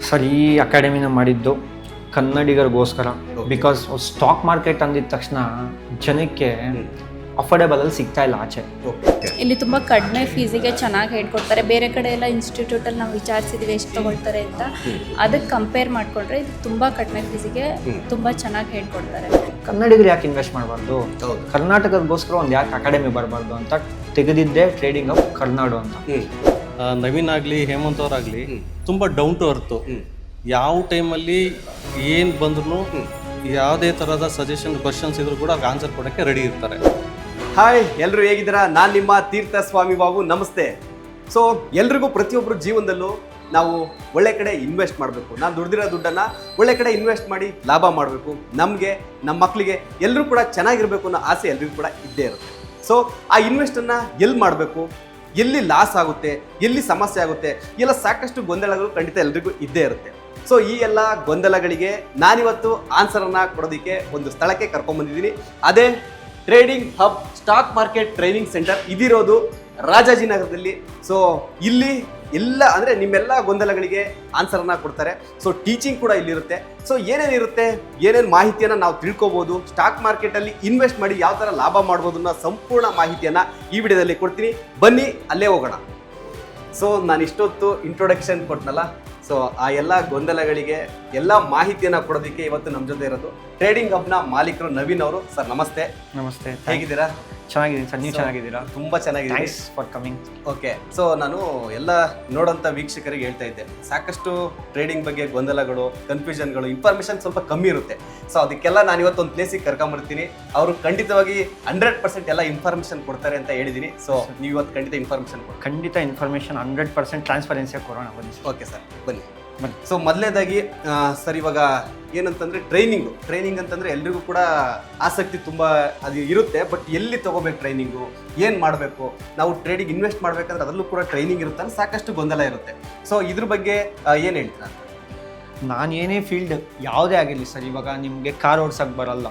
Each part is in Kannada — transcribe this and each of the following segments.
ಸರ್ ಈ ಅಕಾಡೆಮಿನ ಮಾಡಿದ್ದು ಕನ್ನಡಿಗರಿಗೋಸ್ಕರ. ಬಿಕಾಸ್ ಸ್ಟಾಕ್ ಮಾರ್ಕೆಟ್ ಅಂದಿದ ತಕ್ಷಣ ಜನಕ್ಕೆ ಅಫೋರ್ಡೆಬಲಲ್ಲಿ ಸಿಗ್ತಾ ಇಲ್ಲ ಆಚೆ. ಇಲ್ಲಿ ತುಂಬ ಕಡಿಮೆ ಫೀಸಿಗೆ ಚೆನ್ನಾಗಿ ಹೇಳ್ಕೊಡ್ತಾರೆ. ಬೇರೆ ಕಡೆ ಎಲ್ಲ ಇನ್ಸ್ಟಿಟ್ಯೂಟಲ್ಲಿ ನಾವು ವಿಚಾರಿಸಿದ್ವಿ ಎಷ್ಟು ತೊಗೊಳ್ತಾರೆ ಅಂತ, ಅದಕ್ಕೆ ಕಂಪೇರ್ ಮಾಡಿಕೊಂಡ್ರೆ ಇದು ತುಂಬ ಕಡಿಮೆ ಫೀಸಿಗೆ ತುಂಬ ಚೆನ್ನಾಗಿ ಹೇಳ್ಕೊಡ್ತಾರೆ. ಕನ್ನಡಿಗರು ಯಾಕೆ ಇನ್ವೆಸ್ಟ್ ಮಾಡಬಾರ್ದು, ಕರ್ನಾಟಕದಗೋಸ್ಕರ ಒಂದು ಯಾಕೆ ಅಕಾಡೆಮಿ ಬರಬಾರ್ದು ಅಂತ ತೆಗೆದಿದ್ದೆ ಟ್ರೇಡಿಂಗ್ ಆಫ್ ಕರ್ನಾಡು ಅಂತ. ನವೀನ್ ಆಗಲಿ ಹೇಮಂತ್ ಅವರಾಗಲಿ ತುಂಬ ಡೌನ್ ಟು ಅರ್ತು. ಯಾವ ಟೈಮಲ್ಲಿ ಏನು ಬಂದ್ರೂ ಯಾವುದೇ ಥರದ ಸಜೆಷನ್ ಕ್ವಶನ್ಸ್ ಇದ್ರೂ ಕೂಡ ಆನ್ಸರ್ ಕೊಡೋಕ್ಕೆ ರೆಡಿ ಇರ್ತಾರೆ. ಹಾಯ್, ಎಲ್ಲರೂ ಹೇಗಿದ್ದೀರಾ? ನಾನು ನಿಮ್ಮ ತೀರ್ಥ ಸ್ವಾಮಿ ಬಾಬು. ನಮಸ್ತೆ. ಸೊ ಎಲ್ರಿಗೂ ಪ್ರತಿಯೊಬ್ಬರು ಜೀವನದಲ್ಲೂ ನಾವು ಒಳ್ಳೆ ಕಡೆ ಇನ್ವೆಸ್ಟ್ ಮಾಡಬೇಕು. ನಾನು ದುಡ್ದಿರೋ ದುಡ್ಡನ್ನು ಒಳ್ಳೆ ಕಡೆ ಇನ್ವೆಸ್ಟ್ ಮಾಡಿ ಲಾಭ ಮಾಡಬೇಕು. ನಮಗೆ, ನಮ್ಮ ಮಕ್ಕಳಿಗೆ ಎಲ್ಲರೂ ಕೂಡ ಚೆನ್ನಾಗಿರಬೇಕು ಅನ್ನೋ ಆಸೆ ಎಲ್ರಿಗೂ ಕೂಡ ಇದ್ದೇ ಇರುತ್ತೆ. ಸೊ ಆ ಇನ್ವೆಸ್ಟನ್ನು ಎಲ್ಲಿ ಮಾಡಬೇಕು, ಎಲ್ಲಿ ಲಾಸ್ ಆಗುತ್ತೆ, ಎಲ್ಲಿ ಸಮಸ್ಯೆ ಆಗುತ್ತೆ, ಎಲ್ಲ ಸಾಕಷ್ಟು ಗೊಂದಲಗಳು ಖಂಡಿತ ಎಲ್ರಿಗೂ ಇದ್ದೇ ಇರುತ್ತೆ. ಸೊ ಈ ಎಲ್ಲ ಗೊಂದಲಗಳಿಗೆ ನಾನಿವತ್ತು ಆನ್ಸರನ್ನು ಕೊಡೋದಕ್ಕೆ ಒಂದು ಸ್ಥಳಕ್ಕೆ ಕರ್ಕೊಂಡ್ಬಂದಿದ್ದೀನಿ. ಅದೇ trading hub stock market training centre. ಇದಿರೋದು ರಾಜಾಜಿನಗರದಲ್ಲಿ. ಸೊ ಇಲ್ಲಿ ಎಲ್ಲ ಅಂದರೆ ನಿಮ್ಮೆಲ್ಲ ಗೊಂದಲಗಳಿಗೆ ಆನ್ಸರನ್ನು ಕೊಡ್ತಾರೆ. ಸೊ ಟೀಚಿಂಗ್ ಕೂಡ ಇಲ್ಲಿರುತ್ತೆ. ಸೊ ಏನೇನಿರುತ್ತೆ, ಏನೇನು ಮಾಹಿತಿಯನ್ನು ನಾವು ತಿಳ್ಕೊಬೋದು, ಸ್ಟಾಕ್ ಮಾರ್ಕೆಟಲ್ಲಿ ಇನ್ವೆಸ್ಟ್ ಮಾಡಿ ಯಾವ ಥರ ಲಾಭ ಮಾಡ್ಬೋದು ಅನ್ನೋ ಸಂಪೂರ್ಣ ಮಾಹಿತಿಯನ್ನು ಈ ವಿಡಿಯೋದಲ್ಲಿ ಕೊಡ್ತೀನಿ. ಬನ್ನಿ ಅಲ್ಲೇ ಹೋಗೋಣ. ಸೊ ನಾನು ಇಷ್ಟೊತ್ತು ಇಂಟ್ರೊಡಕ್ಷನ್ ಕೊಟ್ಟನಲ್ಲ, ಸೊ ಆ ಎಲ್ಲ ಗೊಂದಲಗಳಿಗೆ ಎಲ್ಲ ಮಾಹಿತಿಯನ್ನು ಕೊಡೋದಕ್ಕೆ ಇವತ್ತು ನಮ್ಮ ಜೊತೆ ಇರೋದು ಟ್ರೇಡಿಂಗ್ ಹಬ್ನ ಮಾಲೀಕರು ನವೀನ್ ಅವರು. ಸರ್ ನಮಸ್ತೆ. ನಮಸ್ತೆ. ಹೇಗಿದ್ದೀರಾ? ಚೆನ್ನಾಗಿದ್ದೀನಿ ಸರ್, ನೀವು ಚೆನ್ನಾಗಿದ್ದೀರಾ? ತುಂಬ ಚೆನ್ನಾಗಿದ್ದೀನಿ. Thanks for coming. Okay. So ನಾನು ಎಲ್ಲ ನೋಡೋಂಥ ವೀಕ್ಷಕರಿಗೆ ಹೇಳ್ತಾ ಇದ್ದೆ, ಸಾಕಷ್ಟು ಟ್ರೇಡಿಂಗ್ ಬಗ್ಗೆ ಗೊಂದಲಗಳು, ಕನ್ಫ್ಯೂಷನ್ಗಳು, ಇನ್ಫಾರ್ಮೇಷನ್ ಸ್ವಲ್ಪ ಕಮ್ಮಿ ಇರುತ್ತೆ. ಸೊ ಅದಕ್ಕೆಲ್ಲ ನಾನು ಇವತ್ತು ಒಂದು ಪ್ಲೇಸಿಗೆ ಕರ್ಕೊಂಬರ್ತೀನಿ. ಅವರು ಖಂಡಿತವಾಗಿ 100% ಎಲ್ಲ ಇನ್ಫಾರ್ಮೇಷನ್ ಕೊಡ್ತಾರೆ ಅಂತ ಹೇಳಿದ್ದೀನಿ. ಸೊ ನೀವು ಇವತ್ತು ಖಂಡಿತ ಇನ್ಫಾರ್ಮೇಷನ್ ಕೊಡಿ. ಖಂಡಿತ ಇನ್ಫಾರ್ಮೇಷನ್ 100% ಟ್ರಾನ್ಸ್ಪರೆನ್ಸಿಯಾಗಿ ಕೊಡೋಣ. ಬನ್ನಿ. ಓಕೆ ಸರ್, ಬನ್ನಿ. ಸೊ ಮೊದಲನೇದಾಗಿ ಸರ್, ಇವಾಗ ಏನಂತಂದರೆ ಟ್ರೈನಿಂಗ್ ಅಂತಂದರೆ ಎಲ್ರಿಗೂ ಕೂಡ ಆಸಕ್ತಿ ತುಂಬ ಅದು ಇರುತ್ತೆ. ಬಟ್ ಎಲ್ಲಿ ತೊಗೋಬೇಕು ಟ್ರೈನಿಂಗು, ಏನು ಮಾಡಬೇಕು, ನಾವು ಟ್ರೇಡಿಂಗ್ ಇನ್ವೆಸ್ಟ್ ಮಾಡಬೇಕಂದ್ರೆ ಅದರಲ್ಲೂ ಕೂಡ ಟ್ರೈನಿಂಗ್ ಇರುತ್ತೆ ಅಂತ ಸಾಕಷ್ಟು ಗೊಂದಲ ಇರುತ್ತೆ. ಸೊ ಇದ್ರ ಬಗ್ಗೆ ಏನು ಹೇಳ್ತೀರಾ? ನಾನು ಏನೇ ಫೀಲ್ಡ್ ಯಾವುದೇ ಆಗಿರಲಿ ಸರ್, ಇವಾಗ ನಿಮಗೆ ಕಾರ್ ಓಡ್ಸಕ್ಕೆ ಬರಲ್ಲ,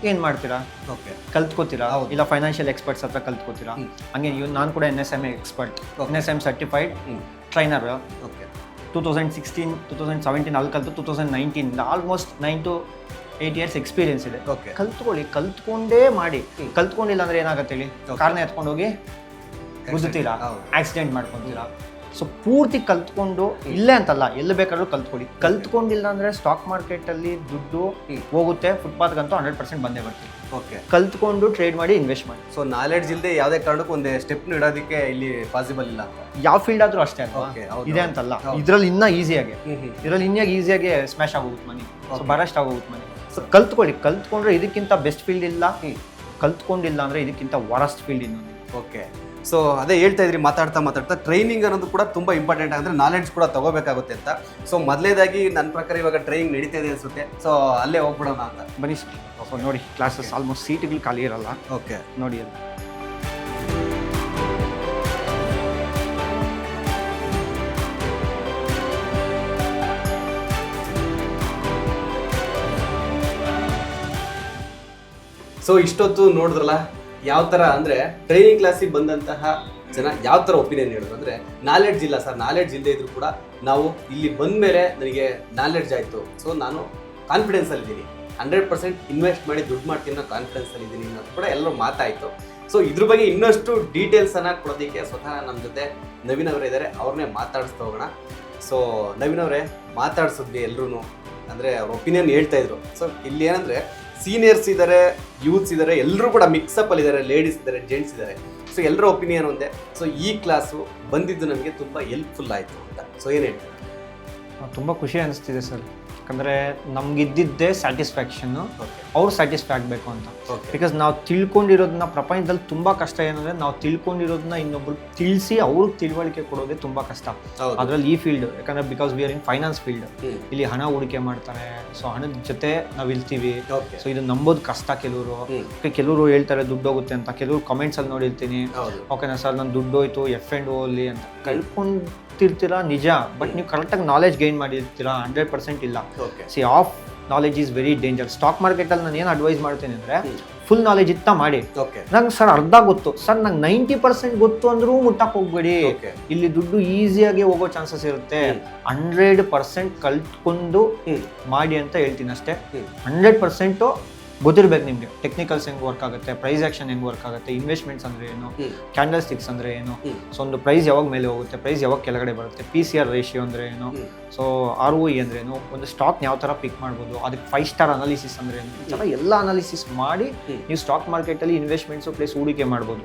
ಏನು ಮಾಡ್ತೀರಾ? ಓಕೆ, ಕಲ್ತ್ಕೋತೀರಾ, ಇಲ್ಲ ಫೈನಾನ್ಷಿಯಲ್ ಎಕ್ಸ್ಪರ್ಟ್ಸ್ ಹತ್ರ ಕಲ್ತ್ಕೋತೀರಾ. ಹಂಗೆ ನಾನು ಕೂಡ NSM expert, NSM certified trainer. Okay. 2016, 2017 ಅಲ್ಲಿ ಕಲ್ತು 2019 ಆಲ್ಮೋಸ್ಟ್ 9 to 8 years ಎಕ್ಸ್ಪೀರಿಯನ್ಸ್ ಇದೆ. ಓಕೆ. ಕಲ್ತ್ಕೊಂಡೇ ಮಾಡಿ. ಕಲ್ತ್ಕೊಂಡಿಲ್ಲ ಅಂದ್ರೆ ಏನಾಗುತ್ತೆ ಹೇಳಿ, ಕಾರ್ನ ಎತ್ಕೊಂಡು ಹೋಗಿ ಗುದ್ದುತ್ತೀರಾ, ಆಕ್ಸಿಡೆಂಟ್ ಮಾಡ್ಕೊತೀರಾ. ಸೊ ಪೂರ್ತಿ ಕಲ್ತ್ಕೊಂಡು, ಇಲ್ಲೇ ಅಂತಲ್ಲ ಎಲ್ಲಿ ಬೇಕಾದ್ರೂ ಕಲ್ತ್ಕೊಳ್ಳಿ. ಕಲ್ತ್ಕೊಂಡಿಲ್ಲ ಅಂದ್ರೆ ಸ್ಟಾಕ್ ಮಾರ್ಕೆಟಲ್ಲಿ ದುಡ್ಡು ಹೋಗುತ್ತೆ, ಫುಟ್ಪಾತ್ಗಂತೂ 100% ಬಂದೇ ಬರ್ತೀವಿ. ಓಕೆ. ಕಲ್ತ್ಕೊಂಡು ಟ್ರೇಡ್ ಮಾಡಿ ಇನ್ವೆಸ್ಟ್ ಮಾಡಿ. ಸೊ ನಾಲೆಡ್ಜ್ ಇಲ್ಲದೆ ಯಾವುದೇ ಕಾರಣಕ್ಕೂ ಒಂದೇ ಸ್ಟೆಪ್ನ ಇಡೋದಕ್ಕೆ ಇಲ್ಲಿ ಪಾಸಿಬಲ್ ಇಲ್ಲ. ಯಾವ ಫೀಲ್ಡ್ ಆದ್ರೂ ಅಷ್ಟೇ ಅಲ್ವಾ, ಇದೆ ಅಂತಲ್ಲ. ಇದ್ರಲ್ಲಿ ಇನ್ನೂ ಈಸಿಯಾಗಿ ಈಸಿಯಾಗಿ ಸ್ಮ್ಯಾಶ್ ಆಗೋಗುತ್ತೆ ಮನಿ, ಬರಸ್ಟ್ ಆಗೋಗುತ್ತೆ ಮನಿ. ಸೊ ಕಲ್ತ್ಕೊಂಡ್ರೆ ಇದಕ್ಕಿಂತ ಬೆಸ್ಟ್ ಫೀಲ್ಡ್ ಇಲ್ಲ, ಕಲ್ತ್ಕೊಂಡಿಲ್ಲ ಅಂದ್ರೆ ಇದಕ್ಕಿಂತ ವರಸ್ಟ್ ಫೀಲ್ಡ್ ಇನ್ನೊಂದು. ಓಕೆ. ಸೊ ಅದೇ ಹೇಳ್ತಾ ಇದ್ರಿ ಮಾತಾಡ್ತಾ ಟ್ರೈನಿಂಗ್ ಅನ್ನೋದು ಕೂಡ ತುಂಬ ಇಂಪಾರ್ಟೆಂಟ್. ಅಂದರೆ ನಾಲೆಡ್ಜ್ ಕೂಡ ತಗೋಬೇಕಾಗುತ್ತೆ ಅಂತ. ಸೊ ಮೊದಲೇದಾಗಿ ನನ್ನ ಪ್ರಕಾರ ಇವಾಗ ಟ್ರೈನಿಂಗ್ ನಡೀತಾ ಇದೆ ಅನಿಸುತ್ತೆ. ಸೊ ಅಲ್ಲೇ ಹೋಗ್ಬಿಡೋಣ ಅಂತ. ಬನ್ನಿ ಸರ್. ಸೊ ನೋಡಿ, ಕ್ಲಾಸಸ್ ಆಲ್ಮೋಸ್ಟ್ ಸೀಟ್ಗಳು ಖಾಲಿ ಇರಲ್ಲ. ಓಕೆ, ನೋಡಿ ಅದು. ಸೊ ಇಷ್ಟೊತ್ತು ನೋಡಿದ್ರಲ್ಲ ಯಾವ ಥರ ಅಂದರೆ ಟ್ರೈನಿಂಗ್ ಕ್ಲಾಸಿಗೆ ಬಂದಂತಹ ಜನ ಯಾವ ಥರ ಒಪಿನಿಯನ್ ಹೇಳಿದ್ರು ಅಂದರೆ, ನಾಲೆಡ್ಜ್ ಇಲ್ಲ ಸರ್, ನಾಲೆಡ್ಜ್ ಇಲ್ಲದೆ ಇದ್ರು ಕೂಡ ನಾವು ಇಲ್ಲಿ ಬಂದ ಮೇಲೆ ನನಗೆ ನಾಲೆಡ್ಜ್ ಆಯಿತು. ಸೊ ನಾನು ಕಾನ್ಫಿಡೆನ್ಸಲ್ಲಿದ್ದೀನಿ, 100% ಇನ್ವೆಸ್ಟ್ ಮಾಡಿ ದುಡ್ಡು ಮಾಡ್ತೀನಿ ಅನ್ನೋ ಕಾನ್ಫಿಡೆನ್ಸಲ್ಲಿದ್ದೀನಿ ಅನ್ನೋದು ಕೂಡ ಎಲ್ಲರೂ ಮಾತಾಯಿತು. ಸೊ ಇದ್ರ ಬಗ್ಗೆ ಇನ್ನಷ್ಟು ಡೀಟೇಲ್ಸನ್ನು ಕೊಡೋದಕ್ಕೆ ಸ್ವತಃ ನಮ್ಮ ಜೊತೆ ನವೀನ್ ಅವರೇ ಇದ್ದಾರೆ. ಅವ್ರನ್ನೇ ಮಾತಾಡಿಸ್ತಾ ಹೋಗೋಣ. ಸೊ ನವೀನ್ ಅವರೇ, ಮಾತಾಡ್ಸಿದ್ವಿ ಎಲ್ಲರೂ, ಅಂದರೆ ಅವ್ರ ಒಪಿನಿಯನ್ ಹೇಳ್ತಾ ಇದ್ರು. ಸೊ ಇಲ್ಲಿ ಏನಂದರೆ ಸೀನಿಯರ್ಸ್ ಇದ್ದಾರೆ, ಯೂತ್ಸ್ ಇದ್ದಾರೆ, ಎಲ್ಲರೂ ಕೂಡ ಮಿಕ್ಸಪ್ಪಲ್ಲಿ ಇದ್ದಾರೆ, ಲೇಡೀಸ್ ಇದ್ದಾರೆ, ಜೆಂಟ್ಸ್ ಇದ್ದಾರೆ. ಸೊ ಎಲ್ಲರ ಒಪಿನಿಯನ್ ಒಂದೇ. ಸೊ ಈ ಕ್ಲಾಸು ಬಂದಿದ್ದು ನನಗೆ ತುಂಬ ಹೆಲ್ಪ್ಫುಲ್ ಆಯಿತು ಅಂತ. ಸೊ ಏನು ಹೇಳ್ತಾರೆ? ತುಂಬ ಖುಷಿ ಅನಿಸ್ತಿದೆ ಸರ್. ಯಾಕಂದರೆ ನಮಗಿದ್ದಿದ್ದೇ ಸ್ಯಾಟಿಸ್ಫ್ಯಾಕ್ಷನ್ನು, ಅವ್ರು ಸ್ಯಾಟಿಸ್ಫೈ ಆಗಬೇಕು ಅಂತ. ಬಿಕಾಸ್ ನಾವು ತಿಳ್ಕೊಂಡಿರೋದನ್ನ ಪ್ರಪಂಚದಲ್ಲಿ ತುಂಬ ಕಷ್ಟ. ಏನಂದರೆ ನಾವು ತಿಳ್ಕೊಂಡಿರೋದನ್ನ ಇನ್ನೊಬ್ರು ತಿಳಿಸಿ ಅವ್ರಿಗೆ ತಿಳುವಳಿಕೆ ಕೊಡೋದೇ ತುಂಬ ಕಷ್ಟ ಅದರಲ್ಲಿ ಈ ಫೀಲ್ಡ್. ಯಾಕಂದರೆ because we are in finance field. ಇಲ್ಲಿ ಹಣ ಹೂಡಿಕೆ ಮಾಡ್ತಾರೆ. ಸೊ ಹಣದ ಜೊತೆ ನಾವು ಇರ್ತೀವಿ. ಸೊ ಇದು ನಂಬೋದು ಕಷ್ಟ. ಕೆಲವರು ಹೇಳ್ತಾರೆ ದುಡ್ಡು ಹೋಗುತ್ತೆ ಅಂತ. ಕೆಲವರು ಕಮೆಂಟ್ಸಲ್ಲಿ ನೋಡಿರ್ತೀನಿ, ಓಕೆನಾ ಸರ್ ನನ್ನ ದುಡ್ಡು ಹೋಯ್ತು, F&O ಅಲ್ಲಿ ಅಂತ ಕಳ್ಕೊಂತಿರ್ತೀರಾ ನಿಜ. ಬಟ್ ನೀವು ಕರೆಕ್ಟಾಗಿ ನಾಲೆಜ್ ಗೈನ್ ಮಾಡಿರ್ತೀರಾ? 100% ಇಲ್ಲ. C of knowledge is very danger. Stock ಮಾರ್ಕೆಟಲ್ಲಿ ನಾನು ಏನು ಅಡ್ವೈಸ್ ಮಾಡ್ತೀನಿ ಅಂದರೆ ಫುಲ್ ನಾಲೆಜ್ ಇತ್ತ ಮಾಡಿ. ನಂಗೆ ಸರ್ ಅರ್ಧ ಗೊತ್ತು ಸರ್, ನಂಗೆ 90% ಗೊತ್ತು ಅಂದ್ರೂ ಮುಟ್ಟಕ್ಕೆ ಹೋಗ್ಬೇಡಿ. ಇಲ್ಲಿ ದುಡ್ಡು ಈಸಿಯಾಗಿ ಹೋಗೋ ಚಾನ್ಸಸ್ ಇರುತ್ತೆ. 100% ಕಲ್ತ್ಕೊಂಡು ಮಾಡಿ ಅಂತ ಹೇಳ್ತೀನಿ ಅಷ್ಟೇ. 100% ಗೊತ್ತಿರ್ಬೇಕು ನಿಮಗೆ. ಟೆಕ್ನಿಕಲ್ಸ್ ಹೆಂಗೆ ವರ್ಕ್ ಆಗುತ್ತೆ, ಪ್ರೈಸ್ ಆಕ್ಷನ್ ಹೆಂಗೆ ವರ್ಕ್ ಆಗುತ್ತೆ, ಇನ್ವೆಸ್ಟ್ಮೆಂಟ್ಸ್ ಅಂದರೆ ಏನು, ಕ್ಯಾಂಡಲ್ ಸ್ಟಿಕ್ಸ್ ಅಂದರೆ ಏನು, ಸೊ ಒಂದು ಪ್ರೈಸ್ ಯಾವಾಗ ಮೇಲೆ ಹೋಗುತ್ತೆ, ಪ್ರೈಸ್ ಯಾವಾಗ ಕೆಳಗಡೆ ಬರುತ್ತೆ, PCR ರೇಷಿಯೋ ಅಂದರೆ ಏನು, ಸೊ ROE ಅಂದ್ರೆ ಏನು, ಒಂದು ಸ್ಟಾಕ್ ಯಾವ ಥರ ಪಿಕ್ ಮಾಡ್ಬೋದು, ಅದಕ್ಕೆ 5 ಸ್ಟಾರ್ ಅನಾಲಿಸಿಸ್ ಅಂದರೆ ಏನು, ಈ ಥರ ಎಲ್ಲ ಅನಾಲಿಸಿಸ್ ಮಾಡಿ ನೀವು ಸ್ಟಾಕ್ ಮಾರ್ಕೆಟಲ್ಲಿ ಇನ್ವೆಸ್ಟ್ಮೆಂಟ್ಸು ಪ್ಲೇಸ್ ಹೂಡಿಕೆ ಮಾಡ್ಬೋದು.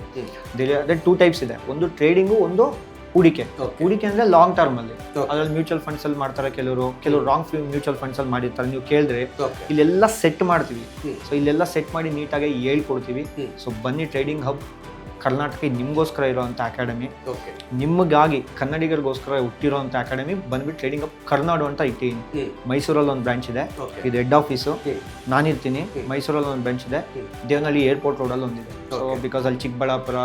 ಅದೇ 2 ಟೈಪ್ಸ್ ಇದೆ, ಒಂದು ಟ್ರೇಡಿಂಗು, ಒಂದು ಹೂಡಿಕೆ. ಹೂಡಿಕೆ ಅಂದ್ರೆ ಲಾಂಗ್ ಟರ್ಮ್ ಅಲ್ಲಿ, ಅದ್ರಲ್ಲಿ ಮ್ಯೂಚುವಲ್ ಫಂಡ್ಸ್ ಅಲ್ಲಿ ಮಾಡ್ತಾರೆ ಕೆಲವರು ರಾಂಗ್ ಮ್ಯೂಚುವಲ್ ಫಂಡ್ಸ್ ಅಲ್ಲಿ ಮಾಡಿರ್ತಾರೆ. ನೀವು ಕೇಳಿದ್ರೆ ಇಲ್ಲೆಲ್ಲ ಸೆಟ್ ಮಾಡ್ತೀವಿ. ಸೊ ಇಲ್ಲೆಲ್ಲ ಸೆಟ್ ಮಾಡಿ ನೀಟಾಗಿ ಹೇಳ್ಕೊಡ್ತೀವಿ. ಸೊ ಬನ್ನಿ ಟ್ರೇಡಿಂಗ್ ಹಬ್ ಕರ್ನಾಟಕ ನಿಮ್ಗೋಸ್ಕರ ಇರೋಂಥ ಅಕಾಡೆಮಿ, ನಿಮಗಾಗಿ ಕನ್ನಡಿಗರಿಗೋಸ್ಕರ ಹುಟ್ಟಿರೋಂಥ ಅಕಾಡೆಮಿ ಬಂದ್ಬಿಟ್ಟು ಟ್ರೇಡಿಂಗ್ ಹಬ್ ಕರ್ನಾಡು ಅಂತ ಇಟ್ಟಿದ್ದೀನಿ. ಮೈಸೂರಲ್ಲಿ ಒಂದು ಬ್ರಾಂಚ್ ಇದೆ, ಇದು ಹೆಡ್ ಆಫೀಸು, ನಾನಿರ್ತೀನಿ. ಮೈಸೂರಲ್ಲಿ ಒಂದು ಬ್ರಾಂಚ್ ಇದೆ, ದೇವನಹಳ್ಳಿ ಏರ್ಪೋರ್ಟ್ ರೋಡಲ್ಲಿ ಒಂದಿದೆ. ಸೊ ಬಿಕಾಸ್ ಅಲ್ಲಿ ಚಿಕ್ಕಬಳ್ಳಾಪುರ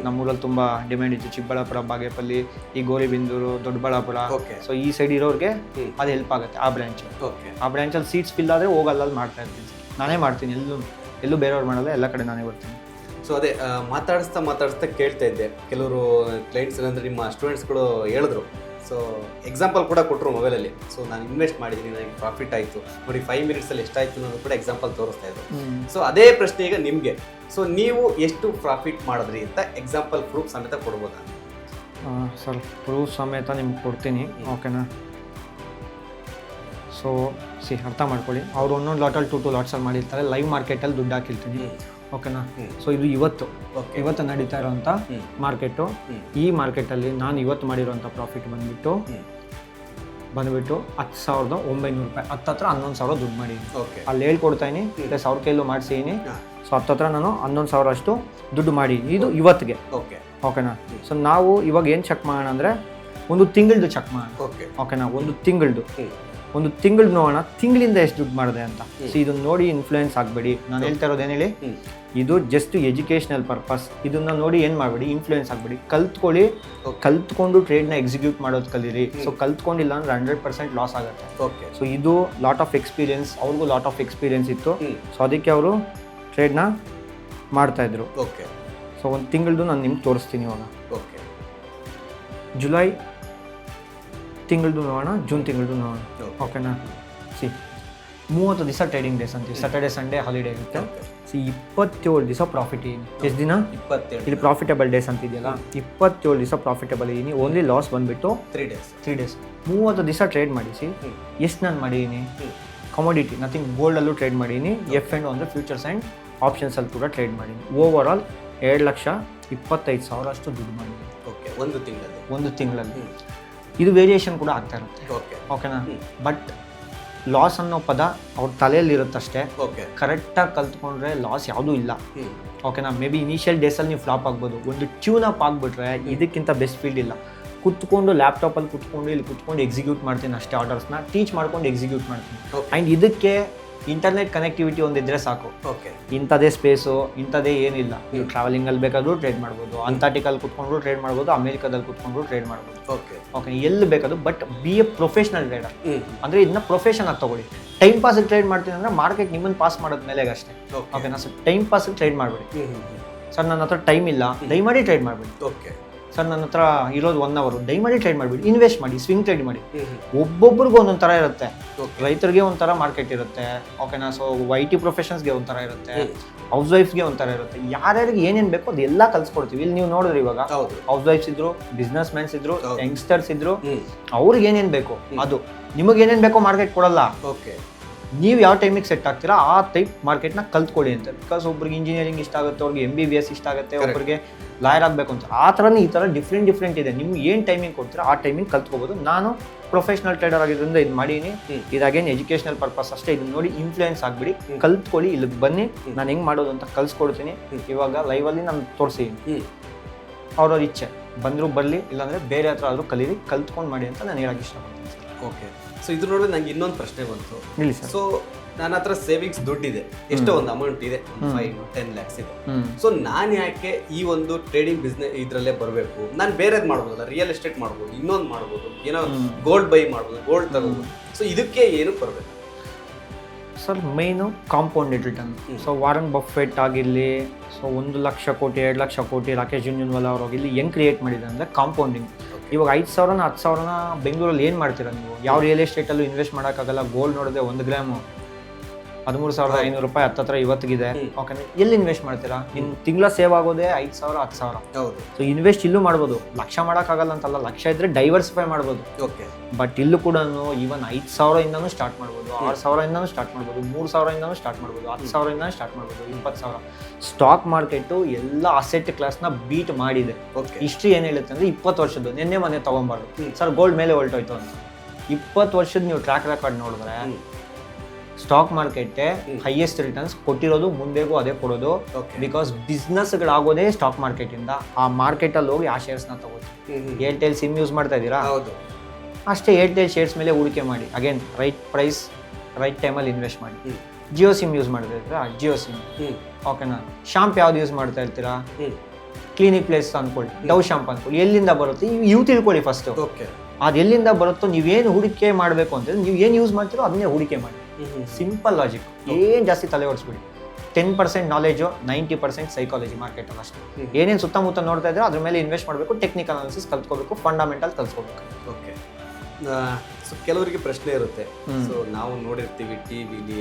ನಮ್ಮೂರಲ್ಲಿ ತುಂಬ ಡಿಮ್ಯಾಂಡ್ ಇತ್ತು. ಚಿಕ್ಕಬಳ್ಳಾಪುರ, ಬಾಗೇಪಲ್ಲಿ, ಈ ಗೋರಿಬಿಂದೂರು, ದೊಡ್ಡಬಳ್ಳಾಪುರ, ಸೊ ಈ ಸೈಡ್ ಇರೋರಿಗೆ ಅದು ಹೆಲ್ಪ್ ಆಗುತ್ತೆ. ಆ ಬ್ರಾಂಚಲ್ಲಿ ಸೀಟ್ಸ್ ಫಿಲ್ ಆದರೆ ಹೋಗಲ್ಲ ಮಾಡ್ತಾ ಇರ್ತೀನಿ. ನಾನೇ ಮಾಡ್ತೀನಿ, ಎಲ್ಲೂ ಬೇರೆಯವ್ರು ಮಾಡಲ್ಲ, ಎಲ್ಲ ಕಡೆ ನಾನೇ ಬರ್ತೀನಿ. ಸೊ ಅದೇ ಮಾತಾಡಿಸ್ತಾ ಕೇಳ್ತಾ ಇದ್ದೆ, ಕೆಲವರು ಕ್ಲೈಂಟ್ಸ್ ಏನಂದರೆ ನಿಮ್ಮ ಸ್ಟೂಡೆಂಟ್ಸ್ಗಳು ಹೇಳಿದ್ರು. ಸೊ ಎಕ್ಸಾಂಪಲ್ ಕೂಡ ಕೊಟ್ಟರು ಮೊಬೈಲಲ್ಲಿ. ಸೊ ನಾನು ಇನ್ವೆಸ್ಟ್ ಮಾಡಿದ್ದೀನಿ, ನನಗೆ ಪ್ರಾಫಿಟ್ ಆಯಿತು ನೋಡಿ, 5 ಮಿನಿಟ್ಸಲ್ಲಿ ಎಷ್ಟಾಯಿತು ಅನ್ನೋದು ಕೂಡ ಎಕ್ಸಾಂಪಲ್ ತೋರಿಸ್ತಾ ಇದ್ರು. ಸೊ ಅದೇ ಪ್ರಶ್ನೆ ಈಗ ನಿಮಗೆ, ಸೊ ನೀವು ಎಷ್ಟು ಪ್ರಾಫಿಟ್ ಮಾಡಿದ್ರಿ ಅಂತ ಎಕ್ಸಾಂಪಲ್ ಪ್ರೂಫ್ ಸಮೇತ ಕೊಡ್ಬೋದಾ? ಸರ್ ಪ್ರೂಫ್ ಸಮೇತ ನಿಮ್ಗೆ ಕೊಡ್ತೀನಿ, ಓಕೆನಾ? ಸೊ ಅರ್ಥ ಮಾಡ್ಕೊಳ್ಳಿ, ಅವ್ರು ಒಂದೊಂದು ಲಾಟಲ್ಲಿ 2 ಲಾಟ್ಸಲ್ಲಿ ಮಾಡಿರ್ತಾರೆ. ಲೈವ್ ಮಾರ್ಕೆಟಲ್ಲಿ ದುಡ್ಡು ಹಾಕಿರ್ತೀನಿ, ಓಕೆನಾ? ಸೊ ಇದು ಇವತ್ತು ನಡೀತಾ ಇರೋಂಥ ಮಾರ್ಕೆಟು. ಈ ಮಾರ್ಕೆಟಲ್ಲಿ ನಾನು ಇವತ್ತು ಮಾಡಿರೋಂಥ ಪ್ರಾಫಿಟ್ ಬಂದ್ಬಿಟ್ಟು 10,900 ರೂಪಾಯಿ, ಹತ್ತತ್ರ 11,000 ದುಡ್ಡು ಮಾಡಿದ್ದೀನಿ. ಅಲ್ಲಿ ಹೇಳ್ಕೊಡ್ತಾ ಇದೀನಿ, ಪ್ಲಸ್ ಅವ್ರ ಕೈಲೂ ಮಾಡಿಸಿದ್ದೀನಿ. ಸೊ ಹತ್ತತ್ರ ನಾನು 11,000 ಅಷ್ಟು ದುಡ್ಡು ಮಾಡಿದ್ದೀನಿ, ಇದು ಇವತ್ತಿಗೆ, ಓಕೆನಾ? ಸೊ ನಾವು ಇವಾಗ ಏನು ಚೆಕ್ ಮಾಡೋಣ ಅಂದರೆ ಒಂದು ತಿಂಗಳದು ಚೆಕ್ ಮಾಡೋಣ, ಓಕೆನಾ? ಒಂದು ತಿಂಗಳು ನೋಡೋಣ, ತಿಂಗಳಿಂದ ಎಷ್ಟು ದುಡ್ಡು ಮಾಡಿದೆ ಅಂತ. ಸೊ ಇದನ್ನ ನೋಡಿ ಇನ್ಫ್ಲೂಯೆನ್ಸ್ ಆಗಬೇಡಿ. ನಾನು ಹೇಳ್ತಾ ಇರೋದು ಏನು ಹೇಳಿ, ಇದು ಜಸ್ಟ್ ಎಜುಕೇಷನಲ್ ಪರ್ಪಸ್. ಇದನ್ನ ನೋಡಿ ಏನು ಮಾಡಬೇಡಿ, ಇನ್ಫ್ಲೂಯೆನ್ಸ್ ಆಗಬೇಡಿ. ಕಲ್ತ್ಕೊಂಡು ಟ್ರೇಡ್ನ ಎಕ್ಸಿಕ್ಯೂಟ್ ಮಾಡೋದು ಕಲೀರಿ. ಸೊ ಕಲ್ತ್ಕೊಂಡಿಲ್ಲ ಅಂದ್ರೆ 100% ಲಾಸ್ ಆಗುತ್ತೆ. ಸೊ ಇದು ಲಾಟ್ ಆಫ್ ಎಕ್ಸ್ಪೀರಿಯನ್ಸ್, ಅವ್ರಿಗೂ ಲಾಟ್ ಆಫ್ ಎಕ್ಸ್ಪೀರಿಯನ್ಸ್ ಇತ್ತು. ಸೊ ಅದಕ್ಕೆ ಅವರು ಟ್ರೇಡ್ನ ಮಾಡ್ತಾಯಿದ್ರು. ಸೊ ಒಂದು ತಿಂಗಳದು ನಾನು ನಿಮ್ಗೆ ತೋರಿಸ್ತೀನಿ ಇವಾಗ. ಜುಲೈ ತಿಂಗಳದು ನೋಡೋಣ, ಜೂನ್ ತಿಂಗಳದು ನೋಡೋಣ, ಓಕೆನಾ? 30 ದಿವಸ ಟ್ರೇಡಿಂಗ್ ಡೇಸ್ ಅಂತೀವಿ, ಸ್ಯಾಟರ್ಡೆ ಸಂಡೇ ಹಾಲಿಡೇ ಇರುತ್ತೆ. 27 ದಿವಸ ಪ್ರಾಫಿಟ್ ಇದೀನಿ. ಎಷ್ಟು ದಿನ? 27. ಇಲ್ಲಿ ಪ್ರಾಫಿಟಬಲ್ ಡೇಸ್ ಅಂತ ಇದೆಯಲ್ಲ, 27 ದಿವಸ ಪ್ರಾಫಿಟಬಲ್ ಇದೀನಿ. ಓನ್ಲಿ ಲಾಸ್ ಬಂದ್ಬಿಟ್ಟು 3 ಡೇಸ್. 30 ದಿವಸ ಟ್ರೇಡ್ ಮಾಡಿಸಿ ಎಷ್ಟು ನಾನು ಮಾಡಿದ್ದೀನಿ? ಕಮೋಡಿಟಿ ನಥಿಂಗ್, ಗೋಲ್ಡಲ್ಲೂ ಟ್ರೇಡ್ ಮಾಡಿದ್ದೀನಿ, F&O ಅಂದರೆ ಫ್ಯೂಚರ್ಸ್ ಆ್ಯಂಡ್ ಆಪ್ಷನ್ಸಲ್ಲಿ ಕೂಡ ಟ್ರೇಡ್ ಮಾಡಿದ್ದೀನಿ. ಓವರ್ ಆಲ್ 2,25,000 ಅಷ್ಟು ದುಡ್ಡು ಮಾಡಿದ್ದೀನಿ ಒಂದು ತಿಂಗಳಲ್ಲಿ. ಇದು ವೇರಿಯೇಷನ್ ಕೂಡ ಆಗ್ತಾ ಇರುತ್ತೆ, ಓಕೆನಾ? ಬಟ್ ಲಾಸ್ ಅನ್ನೋ ಪದ ಅವ್ರ ತಲೆಯಲ್ಲಿ ಇರುತ್ತಷ್ಟೇ. ಕರೆಕ್ಟಾಗಿ ಕಲ್ತ್ಕೊಂಡ್ರೆ ಲಾಸ್ ಯಾವುದೂ ಇಲ್ಲ, ಓಕೆನಾ? ಮೇ ಬಿ ಇನಿಷಿಯಲ್ ಡೇಸಲ್ಲಿ ನೀವು ಫ್ಲಾಪ್ ಆಗ್ಬೋದು. ಒಂದು ಟ್ಯೂನ್ ಅಪ್ ಆಗಿಬಿಟ್ರೆ ಇದಕ್ಕಿಂತ ಬೆಸ್ಟ್ ಫೀಲ್ಡ್ ಇಲ್ಲ. ಕುತ್ಕೊಂಡು ಲ್ಯಾಪ್ಟಾಪಲ್ಲಿ ಇಲ್ಲಿ ಕುತ್ಕೊಂಡು ಎಕ್ಸಿಕ್ಯೂಟ್ ಮಾಡ್ತೀನಿ ಅಷ್ಟೇ. ಆರ್ಡರ್ಸ್ನ ಟೀಚ್ ಮಾಡ್ಕೊಂಡು ಎಕ್ಸಿಕ್ಯೂಟ್ ಮಾಡ್ತೀನಿ. ಆ್ಯಂಡ್ ಇದಕ್ಕೆ ಇಂಟರ್ನೆಟ್ ಕನೆಕ್ಟಿವಿಟಿ ಒಂದಿದ್ರೆ ಸಾಕು. ಇಂಥದೇ ಸ್ಪೇಸು, ಇಂಥದೇ ಏನಿಲ್ಲ. ನೀವು ಟ್ರಾವೆಲಿಂಗಲ್ಲಿ ಬೇಕಾದರೂ ಟ್ರೇಡ್ ಮಾಡ್ಬೋದು, ಅಂಟಾರ್ಟಿಕಲ್ಲಿ ಕುತ್ಕೊಂಡ್ರು ಟ್ರೇಡ್ ಮಾಡ್ಬೋದು, ಅಮೆರಿಕಾದಲ್ಲಿ ಕುತ್ಕೊಂಡ್ರು ಟ್ರೇಡ್ ಮಾಡ್ಬೋದು, ಓಕೆ? ಎಲ್ಲಿ ಬೇಕಾದ್ರು. But B A professional trader ಅಂದರೆ ಇದನ್ನ ಪ್ರೊಫೆಷನ್ ಆಗಿ ತಗೊಳ್ಳಿ. ಟೈಮ್ ಪಾಸಿಗೆ ಟ್ರೇಡ್ ಮಾಡ್ತೀನಿ ಅಂದರೆ ಮಾರ್ಕೆಟ್ ನಿಮ್ಮನ್ನು ಪಾಸ್ ಮಾಡೋದ ಮೇಲೆ ಅಷ್ಟೇ, ಓಕೆನಾ? ಸೊ ಟೈಮ್ ಪಾಸಿಗೆ ಟ್ರೇಡ್ ಮಾಡಬೇಡಿ. ಸರ್ ನನ್ನ ಹತ್ರ ಟೈಮ್ ಇಲ್ಲ, ದಯಮಾಡಿ ಟ್ರೇಡ್ ಮಾಡಬೇಡಿ. ಸರ್ ನನ್ನ ಹತ್ರ ಇರೋದು 1 ಅವರ್, ದಯಮಾಡಿ ಟ್ರೇಡ್ ಮಾಡಿಬಿಡಿ. ಇನ್ವೆಸ್ಟ್ ಮಾಡಿ, ಸ್ವಿಂಗ್ ಟ್ರೇಡ್ ಮಾಡಿ. ಒಬ್ಬೊಬ್ರಿಗೂ ಒಂದೊಂದು ಥರ ಇರುತ್ತೆ. ರೈತರಿಗೆ ಒಂಥರ ಮಾರ್ಕೆಟ್ ಇರುತ್ತೆ, ಓಕೆನಾ? ಸೊ IT ಪ್ರೊಫೆಷನ್ಸ್ಗೆ ಒಂಥರ ಇರುತ್ತೆ, ಹೌಸ್ ವೈಫ್ಸ್ಗೆ ಒಂಥರ ಇರುತ್ತೆ. ಯಾರ್ಯಾರಿಗೆ ಏನೇನು ಬೇಕೋ ಅದೆಲ್ಲ ಕಲ್ಸ್ಕೊಡ್ತೀವಿ. ಇಲ್ಲಿ ನೀವು ನೋಡಿದ್ರಿ, ಇವಾಗ ಹೌಸ್ ವೈಫ್ಸ್ ಇದ್ರು, ಬಿಸ್ನೆಸ್ ಮ್ಯಾನ್ಸ್ ಇದ್ರು, ಯಂಗ್ಸ್ಟರ್ಸ್ ಇದ್ರು, ಅವ್ರಿಗೆ ಏನೇನು ಬೇಕೋ ಅದು. ನಿಮಗೆ ಏನೇನು ಬೇಕೋ ಮಾರ್ಕೆಟ್ ಕೊಡಲ್ಲ. ನೀವು ಯಾವ ಟೈಮಿಗೆ ಸೆಟ್ ಆಗ್ತೀರಾ ಆ ಟೈಪ್ ಮಾರ್ಕೆಟ್ನ ಕಲ್ತ್ಕೊಳ್ಳಿ ಅಂತ. ಬಿಕಾಸ್ ಒಬ್ರಿಗೆ ಇಂಜಿನಿಯರಿಂಗ್ ಇಷ್ಟ ಆಗುತ್ತೆ, ಅವ್ರಿಗೆ MBBS ಇಷ್ಟ ಆಗುತ್ತೆ, ಒಬ್ಬರಿಗೆ ಲಾಯರ್ ಆಗಬೇಕು ಅಂತ. ಆ ಥರನೇ ಈ ಥರ ಡಿಫ್ರೆಂಟ್ ಇದೆ. ನಿಮ್ಗೆ ಏನು ಟೈಮಿಂಗ್ ಕೊಡ್ತೀರಾ ಆ ಟೈಮಿಂಗ್ ಕಲ್ತ್ಕೋಬೋದು. ನಾನು ಪ್ರೊಫೆಷನಲ್ ಟ್ರೇಡರ್ ಆಗಿರೋದ್ರಿಂದ ಇದು ಮಾಡೀನಿ. ಇದಾಗೇನು ಎಜುಕೇಷನಲ್ ಪರ್ಪಸ್ ಅಷ್ಟೇ. ಇದನ್ನ ನೋಡಿ ಇನ್ಫ್ಲೂಯೆನ್ಸ್ ಆಗಿಬಿಡಿ, ಕಲ್ತ್ಕೊಳ್ಳಿ. ಇಲ್ಲಿಗೆ ಬನ್ನಿ, ನಾನು ಹೆಂಗೆ ಮಾಡೋದು ಅಂತ ಕಲ್ಸ್ಕೊಡ್ತೀನಿ. ಇವಾಗ ಲೈವಲ್ಲಿ ನಾನು ತೋರಿಸಿದ್ದೀನಿ. ಅವ್ರವ್ರ ಇಚ್ಛೆ, ಬಂದರೂ ಬರಲಿ, ಇಲ್ಲಾಂದರೆ ಬೇರೆ ಹತ್ರ ಆದರೂ ಕಲೀರಿ, ಕಲ್ತ್ಕೊಂಡು ಮಾಡಿ ಅಂತ ನಾನು ಹೇಳೋಕ್ಕೆ ಇಷ್ಟಪಡ್ತೀನಿ ಸರ್. ಓಕೆ. ಸೊ ಇದ್ರ ನೋಡಿದ್ರೆ ನಂಗೆ ಇನ್ನೊಂದು ಪ್ರಶ್ನೆ ಬಂತು. ಹೇಳಿ ಸರ್. ಸೊ ನನ್ನ ಹತ್ರ ಸೇವಿಂಗ್ಸ್ ದುಡ್ಡಿದೆ, ಎಷ್ಟೋ ಒಂದು ಅಮೌಂಟ್ ಇದೆ, 5-10 lakhs ಇದೆ. ಸೊ ನಾನು ಯಾಕೆ ಈ ಒಂದು ಟ್ರೇಡಿಂಗ್ ಬಿಸ್ನೆಸ್ ಇದರಲ್ಲೇ ಬರಬೇಕು? ನಾನು ಬೇರೆದು ಮಾಡ್ಬೋದಲ್ಲ, ರಿಯಲ್ ಎಸ್ಟೇಟ್ ಮಾಡ್ಬೋದು, ಇನ್ನೊಂದು ಮಾಡ್ಬೋದು, ಏನೋ ಗೋಲ್ಡ್ ಬೈ ಮಾಡ್ಬೋದು, ಗೋಲ್ಡ್ ತಗೋಬೋದು. ಸೊ ಇದಕ್ಕೆ ಏನು ಬರಬೇಕು? Sir main compounded return. So Warren Buffett ಆಗಿರಲಿ, ಸೊ 1,00,000 ಕೋಟಿ 2,00,000 ಕೋಟಿ ರಾಕೇಶ್ ಜುಂಜುನ್ವಾಲಾ ಅವ್ರಾಗಿರಲಿ ಹೆಂಗೆ ಕ್ರಿಯೇಟ್ ಮಾಡಿದೆ ಅಂದರೆ ಕಾಂಪೌಂಡಿಂಗ್. ಇವಾಗ 5,000ನ 10,000ನ ಬೆಂಗಳೂರಲ್ಲಿ ಏನು ಮಾಡ್ತೀರಾ ನೀವು? ಯಾವ ರಿಯಲ್ ಎಸ್ಟೇಟಲ್ಲೂ ಇನ್ವೆಸ್ಟ್ ಮಾಡೋಕ್ಕಾಗಲ್ಲ. ಗೋಲ್ಡ್ ನೋಡಿದ್ರೆ 1 ಗ್ರಾಮು 13,500 ರೂಪಾಯಿ ಹತ್ತತ್ರ ಇವತ್ತಿಗಿದೆ. ಓಕೆ, ಎಲ್ಲಿ ಇನ್ವೆಸ್ಟ್ ಮಾಡ್ತೀರಾ? ನಿಮ್ಮ ತಿಂಗಳ ಸೇವ್ ಆಗೋದೇ 5,000 10,000. ಹೌದು. ಸೊ ಇನ್ವೆಸ್ಟ್ ಇಲ್ಲೂ ಮಾಡ್ಬೋದು. 1,00,000 ಮಾಡೋಕ್ಕಾಗಲ್ಲ ಅಂತಲ್ಲ, 1,00,000 ಇದ್ರೆ ಡೈವರ್ಸಿಫೈ ಮಾಡ್ಬೋದು. ಓಕೆ. ಬಟ್ ಇಲ್ಲೂ ಕೂಡ ಈವನ್ 5,000ಇಂದನೂ ಸ್ಟಾರ್ಟ್ ಮಾಡ್ಬೋದು, 6,000ಇಂದನೂ ಸ್ಟಾರ್ಟ್ ಮಾಡ್ಬೋದು, 3,000ಇಂದನೂ ಸ್ಟಾರ್ಟ್ ಮಾಡ್ಬೋದು, 10,000ಇಂದನೂ ಸ್ಟಾರ್ಟ್ ಮಾಡ್ಬೋದು, 20,000. ಸ್ಟಾಕ್ ಮಾರ್ಕೆಟು ಎಲ್ಲ ಅಸೆಟ್ ಕ್ಲಾಸ್ನ ಬೀಟ್ ಮಾಡಿದೆ. ಹಿಸ್ಟ್ರಿ ಏನು ಹೇಳುತ್ತೆ ಅಂದರೆ 20 ವರ್ಷದ್ದು, ನಿನ್ನೆ ಮನೆ ತೊಗೊಬಾರ್ದು ಸರ್ ಗೋಲ್ಡ್ ಮೇಲೆ ಹೊಲ್ಟೋಯ್ತು ಅಂತ. 20 ವರ್ಷದ ನೀವು ಟ್ರ್ಯಾಕ್ ರೆಕಾರ್ಡ್ ನೋಡಿದ್ರೆ ಸ್ಟಾಕ್ ಮಾರ್ಕೆಟೇ ಹೈಯೆಸ್ಟ್ ರಿಟರ್ನ್ಸ್ ಕೊಟ್ಟಿರೋದು, ಮುಂದೆಗೂ ಅದೇ ಕೊಡೋದು. ಬಿಕಾಸ್ ಬಿಸ್ನೆಸ್ಗಳಾಗೋದೇ ಸ್ಟಾಕ್ ಮಾರ್ಕೆಟಿಂದ. ಆ ಮಾರ್ಕೆಟಲ್ಲಿ ಹೋಗಿ ಆ ಶೇರ್ಸ್ನ ತಗೋತೀವಿ. ಏರ್ಟೆಲ್ ಸಿಮ್ ಯೂಸ್ ಮಾಡ್ತಾ ಇದ್ದೀರಾ? ಹೌದು. ಅಷ್ಟೇ, ಏರ್ಟೆಲ್ ಶೇರ್ಸ್ ಮೇಲೆ ಹೂಡಿಕೆ ಮಾಡಿ. ಅಗೇನ್ ರೈಟ್ ಪ್ರೈಸ್ ರೈಟ್ ಟೈಮಲ್ಲಿ ಇನ್ವೆಸ್ಟ್ ಮಾಡಿ. ಜಿಯೋ ಸಿಮ್ ಯೂಸ್ ಮಾಡ್ತಾ ಇರ್ತೀರಾ? ಜಿಯೋ ಸಿಮ್. ಓಕೆನಾ? ಶಾಂಪ್ ಯಾವ್ದು ಯೂಸ್ ಮಾಡ್ತಾ ಇರ್ತೀರಾ? ಕ್ಲಿನಿಕ್ ಪ್ಲೇಸ್ ಅನ್ಕೊಳ್ಳಿ, ಡವ್ ಶಾಂಪ್ ಅನ್ಕೊಳ್ಳಿ. ಎಲ್ಲಿಂದ ಬರುತ್ತೆ ಇವು ತಿಳ್ಕೊಳ್ಳಿ ಫಸ್ಟ್. ಅದು ಎಲ್ಲಿಂದ ಬರುತ್ತೋ ನೀವೇನು ಹೂಡಿಕೆ ಮಾಡಬೇಕು ಅಂತಂದ್ರೆ ನೀವು ಏನು ಯೂಸ್ ಮಾಡ್ತೀರೋ ಅದನ್ನೇ ಹೂಡಿಕೆ ಮಾಡಿ. ಸಿಂಪಲ್ ಲಾಜಿಕ್, ಏನು ಜಾಸ್ತಿ ತಲೆ ಓಡಿಸ್ಬಿಡಿ. 10% ನಾಲೆಜು, 90% ಸೈಕಾಲಜಿ ಮಾರ್ಕೆಟಲ್ಲಿ ಅಷ್ಟೇ. ಏನೇನು ಸುತ್ತಮುತ್ತ ನೋಡ್ತಾ ಇದ್ರೆ ಅದ್ರ ಮೇಲೆ ಇನ್ವೆಸ್ಟ್ ಮಾಡಬೇಕು, ಟೆಕ್ನಿಕಲ್ ಅನಾಲಿಸಿಸ್ ಕಲ್ತ್ಕೋಬೇಕು, ಫಂಡಮೆಂಟಲ್ ಕಲ್ತ್ಕೋಬೇಕು. ಓಕೆ. ಸೊ ಕೆಲವರಿಗೆ ಪ್ರಶ್ನೆ ಇರುತ್ತೆ. ಸೊ ನಾವು ನೋಡಿರ್ತೀವಿ ಟಿವಿಲಿ